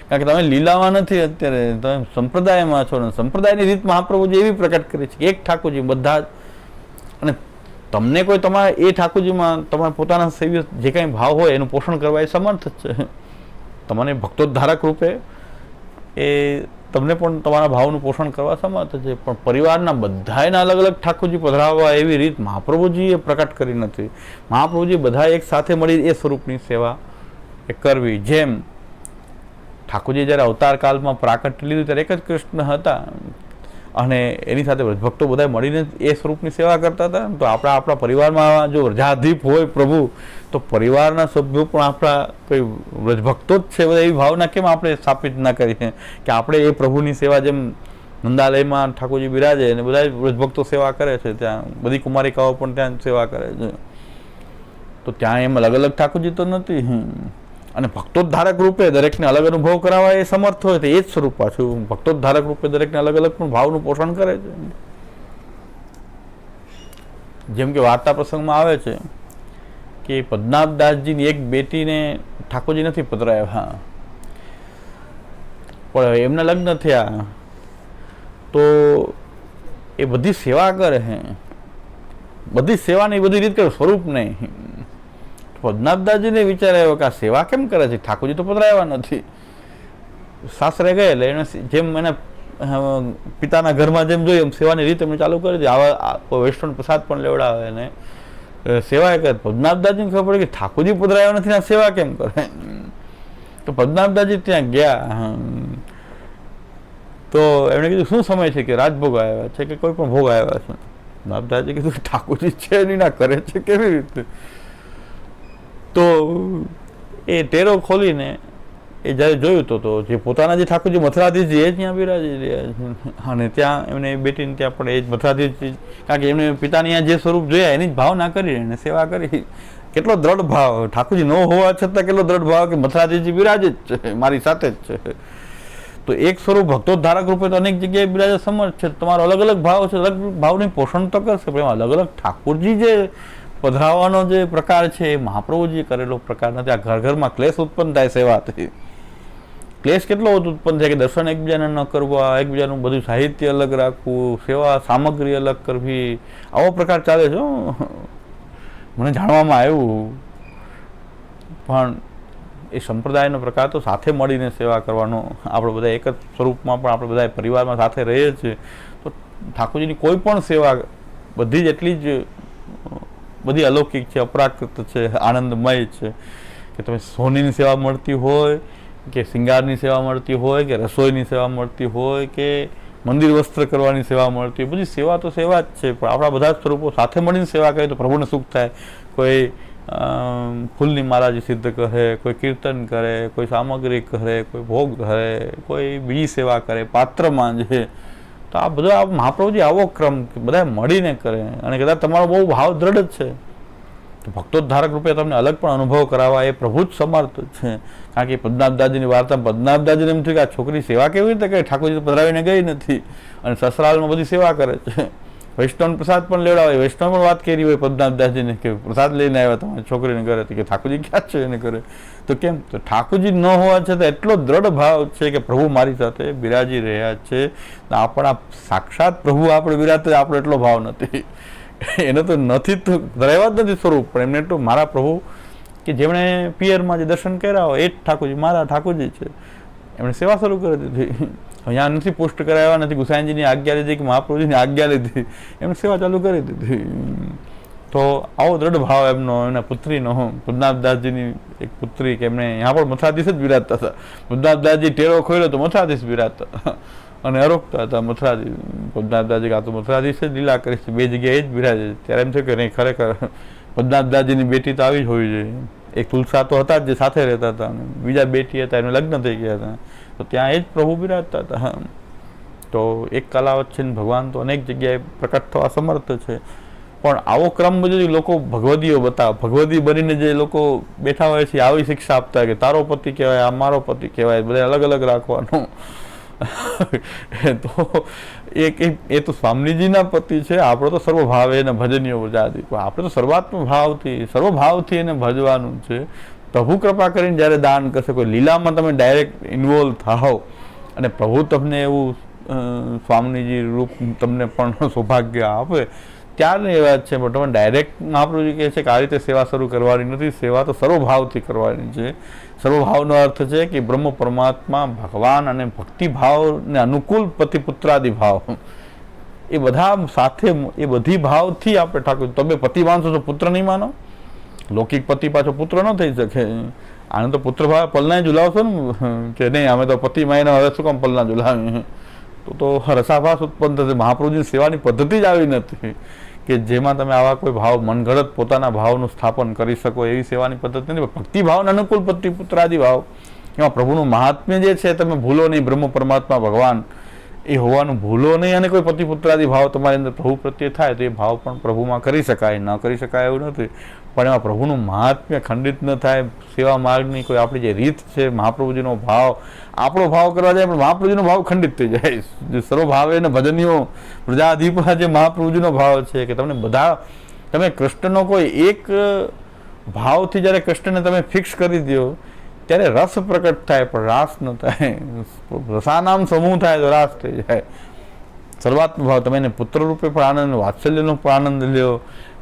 કારણ કે તમે લીલામાં નથી, અત્યારે તમે સંપ્રદાયમાં છો ને સંપ્રદાયની રીત મહાપ્રભુજી એવી પ્રકટ કરી છે કે એક ઠાકોરજી બધા જ. અને તમને કોઈ તમારા એ ઠાકોરજીમાં તમારા પોતાના સેવ્ય જે કાંઈ ભાવ હોય એનું પોષણ કરવા એ સમર્થ જ છે. તમને ભક્તોદ્ધારક રૂપે એ તમને પણ તમારા ભાવનું પોષણ કરવા સમર્થ છે. પણ પરિવારના બધાના અલગ અલગ ઠાકોરજી પધરાવવા એવી રીત મહાપ્રભુજીએ પ્રકટ કરી નથી. મહાપ્રભુજી બધા એક સાથે મળી એ સ્વરૂપની સેવા એ કરવી. જેમ ઠાકોરજી જ્યારે અવતાર કાળમાં પ્રાકટ્ય લીધું ત્યારે એક જ કૃષ્ણ હતા અને એની સાથે વ્રજભક્તો બધા મળીને એ સ્વરૂપની સેવા કરતા હતા. તો આપણા પરિવારમાં જો વ્રજાધીપ હોય પ્રભુ, તો પરિવારના સભ્યો પણ આપણા કોઈ વ્રજભક્તો જ છે. બધા એવી ભાવના કેમ આપણે સ્થાપિત ના કરીએ કે આપણે એ પ્રભુની સેવા જેમ નંદાલયમાં ઠાકોરજી બિરાજે અને બધા વ્રજભક્તો સેવા કરે છે, ત્યાં બધી કુમારિકાઓ પણ ત્યાં સેવા કરે છે. તો ત્યાં એમ અલગ અલગ ઠાકોરજી તો નથી. અને ભક્તોદ્ધારક રૂપે દરેકને અલગ અનુભવ કરાવવા એ સમર્થ હોય તો એ જ સ્વરૂપ પાછું ભક્તોદ્ધારક રૂપે દરેકને અલગ અલગ પણ ભાવનું પોષણ કરે છે. જેમ કે વાર્તા પ્રસંગમાં આવે છે કે પદ્મનાભદાસજીની એક બેટીને ઠાકોરજી નથી પધરાવ્યા, પણ એમના લગ્ન થયા તો એ બધી સેવા કરે છે. બધી સેવાની બધી રીત કરે, સ્વરૂપ નહીં. પદ્મનાભદાસજીને વિચાર આવ્યો કે આ સેવા કેમ કરે છે, ઠાકોરજી તો પધરાવ્યા નથી. સાસરે ગયે એટલે એને જેમ એને પિતાના ઘરમાં જેમ જોઈએ એમ સેવાની રીત એમને ચાલુ કરી દીધી. આવા વૈષ્ણવ પ્રસાદ પણ લેવડાવે ને સેવા કરે. પદ્મનાભદાસજીને ખબર પડે કે ઠાકોરજી પધરાયા નથી, આ સેવા કેમ કરે? તો પદ્મનાભદાસજી ત્યાં ગયા તો એમણે કીધું શું સમય છે? કે રાજભોગ આવ્યા છે કે કોઈ પણ ભોગ આવ્યા છે? પદ્મનાભદાસજી કીધું ઠાકોરજી છે નહીં, ના કરે છે કેવી રીતે? તો એ ટેરો ખોલીને એ જ્યારે જોયું તો જે પોતાના જે ઠાકોરજી મથુરાધીશજી એ જ ત્યાં બિરાજી રહ્યા છે. અને ત્યાં એમને બેટીને ત્યાં પણ એ જ મથુરાધીશજી, કારણ કે એમને પિતાની અહીંયા જે સ્વરૂપ જોયા એની જ ભાવના કરી એને સેવા કરી. કેટલો દ્રઢ ભાવ! ઠાકોરજી ન હોવા છતાં કેટલો દ્રઢ ભાવ કે મથુરાધીશજી બિરાજે જ છે, મારી સાથે જ છે. તો એક સ્વરૂપ ભક્તોદ્ધારક રૂપે તો અનેક જગ્યાએ બિરાજે સમર્થ છે. તમારો અલગ અલગ ભાવ છે, અલગ ભાવની પોષણ તો કરશે, પણ એમાં અલગ અલગ ઠાકોરજી જે પધરાવવાનો જે પ્રકાર છે એ મહાપ્રભુજી કરેલો પ્રકાર નથી. આ ઘર ઘરમાં ક્લેશ ઉત્પન્ન થાય સેવાથી. ક્લેશ કેટલો ઉત્પન્ન થાય કે દર્શન એકબીજાને ન કરવા, એકબીજાનું બધું સાહિત્ય અલગ રાખવું, સેવા સામગ્રી અલગ કરવી, આવો પ્રકાર ચાલે છે. મને જાણવામાં આવ્યું. પણ એ સંપ્રદાયનો પ્રકાર તો સાથે મળીને સેવા કરવાનો. આપણે બધા એક જ સ્વરૂપમાં પણ આપણે બધા પરિવારમાં સાથે રહીએ છીએ. તો ઠાકોરજીની કોઈ પણ સેવા બધી જ એટલી જ બધી અલૌકિક છે, અપરાકૃત છે, આનંદમય છે. કે તમે સોનીની સેવા મળતી હોય કે શિંગારની સેવા મળતી હોય કે રસોઈની સેવા મળતી હોય કે મંદિર વસ્ત્ર કરવાની સેવા મળતી હોય, બધી સેવા તો સેવા જ છે. પણ આપણા બધા સ્વરૂપો સાથે મળીને સેવા કરીએ તો પ્રભુને સુખ થાય. કોઈ ફૂલની માળાજી સિદ્ધ કરે, કોઈ કીર્તન કરે, કોઈ સામગ્રી કરે, કોઈ ભોગ ધરે, કોઈ બીજી સેવા કરે, પાત્ર માંજે. તો આ બધો આ મહાપ્રભુજી આવો ક્રમ બધા મળીને કરે. અને કદાચ તમારો બહુ ભાવ દ્રઢ જ છે તો ભક્તોદ્ધારક રૂપે તમને અલગ પણ અનુભવ કરાવવા એ પ્રભુ જ સમર્થ છે. કારણ કે પદ્મનાભદાસજીની વાર્તા પદ્મનાભદાસજીને એમ થયું કે આ છોકરી સેવા કેવી રીતે કરે? ઠાકોરજી પધરાવીને ગઈ નથી અને સસરાલમાં બધી સેવા કરે છે. વૈષ્ણવ પ્રસાદ પણ લેવડાવે. વૈષ્ણવ પણ વાત કરી હોય પદ્મનાભદાસજીને કે પ્રસાદ લઈને આવ્યા તમારી છોકરીને ઘરે, કે ઠાકોરજી ક્યાં છે એને કરે? તો કેમ? તો ઠાકોરજી ન હોવા છતાં એટલો દ્રઢ ભાવ છે કે પ્રભુ મારી સાથે બિરાજી રહ્યા છે. આપણા સાક્ષાત પ્રભુ આપણે બિરાજતા આપણો એટલો ભાવ નથી. એને તો નથી તો ધરાવ્યા જ નથી સ્વરૂપ, પણ એમને તો મારા પ્રભુ કે જેમણે પિયરમાં જે દર્શન કર્યા હોય એ જ ઠાકોરજી મારા ઠાકોરજી છે. એમણે સેવા શરૂ કરી દીધી. અહીંયા નથી પોસ્ટ કરાવ્યા, નથી ગુસાઈજીની આજ્ઞા લીધી કે મહાપ્રભુજીની આજ્ઞા લીધી, એમણે સેવા ચાલુ કરી દીધી. તો આવો દ્રઢ ભાવ એમનો, એમના પુત્રીનો, પદ્મનાભદાસજીની એક પુત્રી કે એમણે यहाँ પણ મથુરાધીશ જ બિરાજતા હતા. પદ્મનાભદાસજી ટેરો ખોલ્યો તો મથુરાધીશ બિરાજતા અને અરોગતા હતા મથુરાધીશ. પદ્મનાભદાસજી આ તો મથુરાધીશ જ લીલા કરી છે, બે જગ્યાએ જ બિરાજે. ત્યારે એમ થયું કે નહીં, ખરેખર પદ્મનાભદાસજીની બેટી તો આવી જ હોવી જોઈએ. એક તુલસા તો હતા જ જે સાથે રહેતા હતા, અને બીજા બેટી હતા એનું લગ્ન થઈ ગયા હતા, તો ત્યાં એ જ પ્રભુ બિરાજતા હતા. તો એક કલાવત છે ને ભગવાન તો અનેક જગ્યાએ પ્રકટ થવા સમર્થ છે. પણ આવો ક્રમ બધું લોકો ભગવદીઓ બતાવે, ભગવદી બનીને જે લોકો બેઠા હોય છે આવી શિક્ષા આપતા કે તારો પતિ કહેવાય, આ મારો પતિ કહેવાય, બધા અલગ અલગ રાખવાનું. તો એ તો સ્વામીજીના પતિ છે, આપણો તો સર્વભાવ એને ભજનીય ઉજાદી. આપણે તો સર્વાત્મ ભાવથી એને ભજવાનું છે. પ્રભુ કૃપા કરીને જ્યારે દાન કરશે, કોઈ લીલામાં તમે ડાયરેક્ટ ઇન્વોલ્વ થાઓ અને પ્રભુ તમને એવું સ્વામીજી રૂપ તમને પણ સૌભાગ્ય આપે ત્યારની એ વાત છે. પણ તમે ડાયરેક્ટ મહાપ્રભુજી કહે છે કે આ રીતે સેવા શરૂ કરવાની નથી. સેવા તો સર્વભાવથી કરવાની છે. સર્વભાવનો અર્થ છે કે બ્રહ્મ પરમાત્મા, ભગવાન અને ભક્તિભાવને અનુકૂળ પતિ પુત્રાદિ ભાવ, એ બધા સાથે એ બધી ભાવથી આપણે ઠાકોર. તમે પતિ માનશો તો પુત્ર નહીં માનો? લૌકિક પતિ પાછો પુત્ર ન થઈ શકે. આને તો પુત્ર ભાવ પલના ઝુલાવશો ને કે નહીં, અમે તો પતિ માઈને હવે શું કામ પલના ઝુલાવીએ? તો રસાભાસ ઉત્પન્ન થશે. મહાપ્રભુજીની સેવાની પદ્ધતિ જ આવી નથી કે જેમાં તમે આવા કોઈ ભાવ મનગઢત પોતાના ભાવનું સ્થાપન કરી શકો, એવી સેવાની પદ્ધતિ નથી. ભક્તિભાવને અનુકૂળ પતિ પુત્રાદિ ભાવ, એમાં પ્રભુનું મહાત્મ્ય જે છે તમે ભૂલો નહીં. બ્રહ્મ પરમાત્મા ભગવાન એ હોવાનું ભૂલો નહીં. અને કોઈ પતિ પુત્રાદિ ભાવ તમારી અંદર પ્રભુ પ્રત્યે થાય તો એ ભાવ પણ પ્રભુમાં કરી શકાય, ન કરી શકાય એવું નથી. પણ એમાં પ્રભુનું મહાત્મ્ય ખંડિત ન થાય. સેવા માર્ગની કોઈ આપણી જે રીત છે, મહાપ્રભુજીનો ભાવ, આપણો ભાવ કરવા જાય પણ મહાપ્રભુજીનો ભાવ ખંડિત થઈ જાય. જે સર્વભાવ એને ભજનીઓ પ્રજાધિપા જે મહાપ્રભુજીનો ભાવ છે કે તમને બધા, તમે કૃષ્ણનો કોઈ એક ભાવથી જ્યારે કૃષ્ણને તમે ફિક્સ કરી દો ત્યારે રસ પ્રકટ થાય પણ રાસ ન થાય. રસાનામ સમૂહ થાય તો રાસ થઈ જાય. સર્વાત્મ ભાવ તમે એને પુત્ર રૂપે પણ આનંદ, વાત્સલ્યનો પણ આનંદ લ્યો,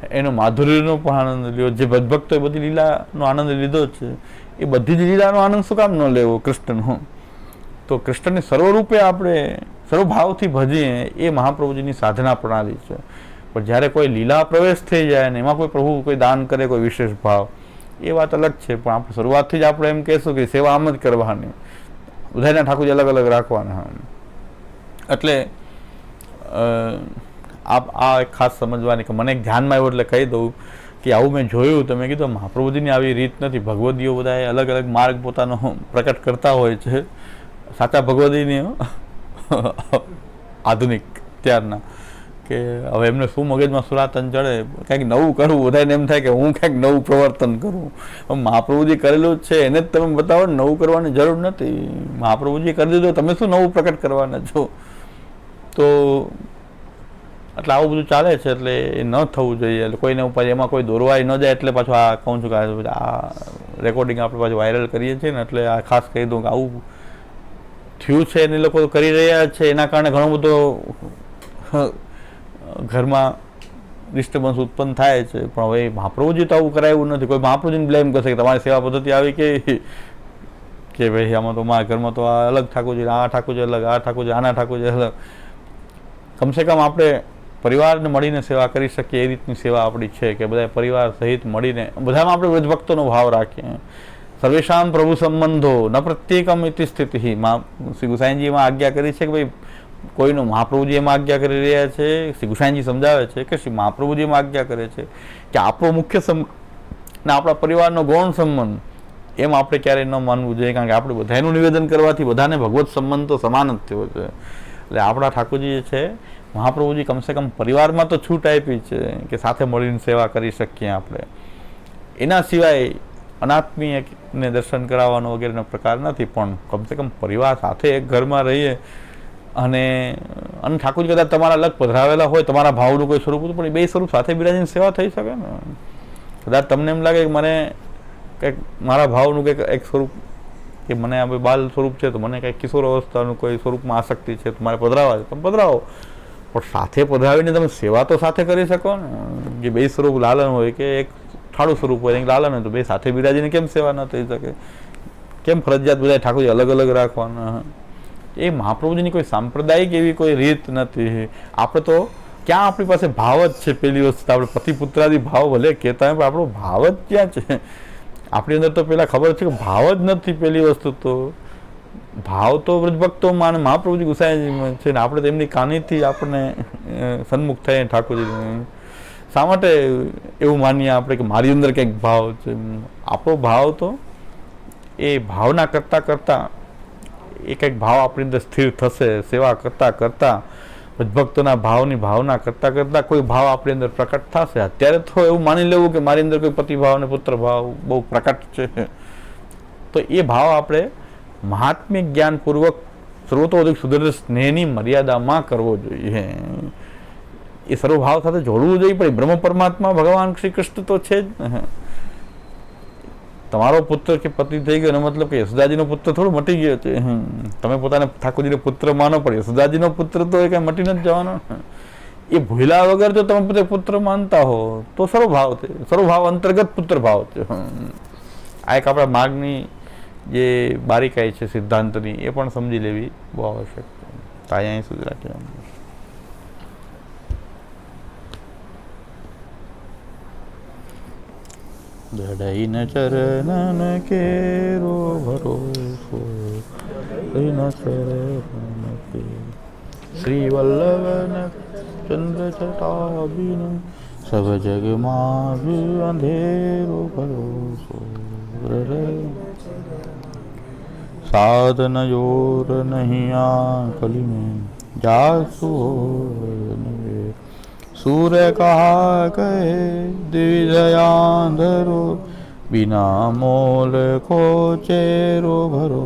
એનો માધુર્યનો પણ આનંદ લ્યો. જે ભક્તો એ બધી લીલાનો આનંદ લીધો છે, એ બધી જ લીલાનો આનંદ શું કામ ન લેવો કૃષ્ણનો? તો કૃષ્ણને સર્વરૂપે આપણે સર્વભાવથી ભજીએ એ મહાપ્રભુજીની સાધના પ્રણાલી છે. પણ જ્યારે કોઈ લીલા પ્રવેશ થઈ જાય ને એમાં કોઈ પ્રભુ કોઈ દાન કરે, કોઈ વિશેષ ભાવ, એ વાત અલગ છે. પણ આપણે શરૂઆતથી જ આપણે એમ કહેશું કે સેવા આમ જ કરવાની, બધાના ઠાકોરજી અલગ અલગ રાખવાના. એટલે આ એક ખાસ સમજવાની કે મને એક ધ્યાનમાં આવ્યું એટલે કહી દઉં કે આવું મેં જોયું. તમે કીધું મહાપ્રભુજીની આવી રીત નથી. ભગવદીઓ બધા અલગ અલગ માર્ગ પોતાનો પ્રકટ કરતા હોય છે. સાચા ભગવદીની આધુનિક ત્યારના કે હવે એમને શું મગજમાં સુરાતન ચડે, કંઈક નવું કરવું. બધાને એમ થાય કે હું કંઈક નવું પ્રવર્તન કરું. મહાપ્રભુજી કરેલું જ છે એને જ તમે બતાવો ને, નવું કરવાની જરૂર નથી. મહાપ્રભુજી કરી દીધું, તમે શું નવું પ્રકટ કરવાના છો? તો એટલે આવું બધું ચાલે છે. એટલે એ ન થવું જોઈએ. એટલે કોઈને ઉપર એમાં કોઈ દોરવાઈ ન જાય. એટલે પાછું આ કહું છું કે આ રેકોર્ડિંગ આપણે પાછું વાયરલ કરીએ છીએ ને, એટલે આ ખાસ કહી દઉં કે આવું થયું છે અને લોકો કરી રહ્યા છે. એના કારણે ઘણો બધો ઘરમાં ડિસ્ટર્બન્સ ઉત્પન્ન થાય છે. પણ હવે મહાપ્રભુજી તો આવું કરાયું નથી. કોઈ મહાપ્રભુજીને બ્લેમ કરશે કે તમારી સેવા પદ્ધતિ આવી કે ભાઈ આમાં તો મારા ઘરમાં તો આ અલગ ઠાકોરજી, આ ઠાકોરજી અલગ, આ ઠાકોરજી, આના ઠાકોરજી અલગ. કમસે કમ આપણે પરિવારને મળીને સેવા કરી શકીએ એ રીતની સેવા આપણી છે કે બધા પરિવાર સહિત મળીને બધામાં આપણે વ્રજભક્તોનો ભાવ રાખીએ. સર્વેશામ પ્રભુ સંબંધો ન પ્રત્યેકમ ઇતિ સ્થિતિ. શ્રી ગુસાઈજીમાં આજ્ઞા કરી છે કે ભાઈ કોઈનો મહાપ્રભુજી એમાં આજ્ઞા કરી રહ્યા છે. શ્રી ગુસાઈજી સમજાવે છે કે શ્રી મહાપ્રભુજી એમાં આજ્ઞા કરે છે કે આપણો મુખ્ય ને આપણા પરિવારનો ગૌણ સંબંધ એમ આપણે ક્યારેય ન માનવું જોઈએ. કારણ કે આપણે બધાનું નિવેદન કરવાથી બધાને ભગવત સંબંધ તો સમાન જ થયો છે. એટલે આપણા ઠાકોરજી જે છે મહાપ્રભુજી કમસે કમ પરિવારમાં તો છૂટ આપી છે કે સાથે મળીને સેવા કરી શકીએ આપણે. એના સિવાય અનાત્મીયને દર્શન કરાવવાનો વગેરેનો પ્રકાર નથી. પણ કમસે કમ પરિવાર સાથે એક ઘરમાં રહીએ અને ઠાકોરજી કદાચ તમારા અલગ પધરાવેલા હોય, તમારા ભાવનું કોઈ સ્વરૂપ હતું, પણ એ બે સ્વરૂપ સાથે બિરાજીને સેવા થઈ શકે ને. કદાચ તમને એમ લાગે કે મને કંઈક મારા ભાવનું કંઈક એક સ્વરૂપ કે મને આ બાલ સ્વરૂપ છે, તો મને કંઈક કિશોર અવસ્થાનું કોઈ સ્વરૂપમાં આસક્તિ છે, તો મારે પધરાવા છે, તમે પધરાવો. પણ સાથે પધરાવીને તમે સેવા તો સાથે કરી શકો ને. જે બે સ્વરૂપ લાલન હોય કે એક ઠાડું સ્વરૂપ હોય લાલન હોય, તો બે સાથે બિરાજીને કેમ સેવા ન થઈ શકે? કેમ ફરજિયાત બધા ઠાકોરજી અલગ અલગ રાખવાના? એ મહાપ્રભુજીની કોઈ સાંપ્રદાયિક એવી કોઈ રીત નથી. આપણે તો ક્યાં આપણી પાસે ભાવ જ છે. પેલી વસ્તુ આપણે પતિ પુત્રાદી ભાવ ભલે કહેતા હોય, પણ આપણો ભાવ જ ક્યાં છે? આપણી અંદર તો પેલા ખબર છે કે ભાવ જ નથી. પેલી વસ્તુ તો ભાવ તો વ્રજભક્તોમાં અને મહાપ્રભુજી ગુસાઈજીમાં છે ને. આપણે તેમની કાનીથી આપણને સન્મુખ થઈએ ઠાકોરજી. શા માટે એવું માનીએ આપણે કે મારી અંદર કંઈક ભાવ છે? આપણો ભાવ તો એ ભાવના કરતાં કરતાં એ કંઈક ભાવ આપણી અંદર સ્થિર થશે. સેવા કરતાં કરતાં ભક્તોના ભાવની ભાવના કરતાં કરતાં કોઈ ભાવ આપણી અંદર પ્રકટ થશે. અત્યારે તો એવું માની લેવું કે મારી અંદર કોઈ પતિભાવ અને પુત્ર ભાવ બહુ પ્રકટ છે, તો એ ભાવ આપણે મહાત્મ્ય જ્ઞાનપૂર્વક સર્વતોધિક સુધીર સ્નેહની મર્યાદામાં કરવો જોઈએ. એ સર્વભાવ સાથે જોડવું જોઈએ. પણ બ્રહ્મ પરમાત્મા ભગવાન શ્રી કૃષ્ણ તો છે જ. તમારો પુત્ર કે પતિ થઈ ગયો એનો મતલબ કે યશોદાજીનો પુત્ર થોડો મટી ગયો છે. તમે પોતાને ઠાકોરજીનો પુત્ર માનો, પણ યશોદાજીનો પુત્ર તો એ કઈ મટી નથી જવાનો. એ ભૂલા વગર જો તમે પોતે પુત્ર માનતા હો તો સર્વભાવ છે. સર્વભાવ અંતર્ગત પુત્ર ભાવ છે. આ એક આપણા માર્ગની જે બારીકાઈ છે સિદ્ધાંતની, એ પણ સમજી લેવી બહુ આવશ્યક છે. તો અહીંયા સુધી રાખીએ. જડૈન ચરણન કેરો ભરોસો, જડૈન ચરણન કે શ્રી વલ્લભન ચંદ્ર છટાબિન સબ જગમાં ભી અંધેરો ભરોસો. સાધન યોર નહીં આંકલી में जासु सूर्य कहा कहे दिव्ययांधरो बिना मोल को चेरो भरो.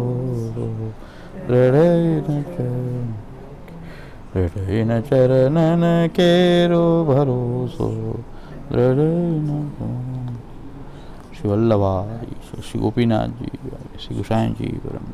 हृदय चरणन केरो भरोसो. श्री वल्लभाई, श्री गोपीनाथ जी, श्री गोसाई जी परम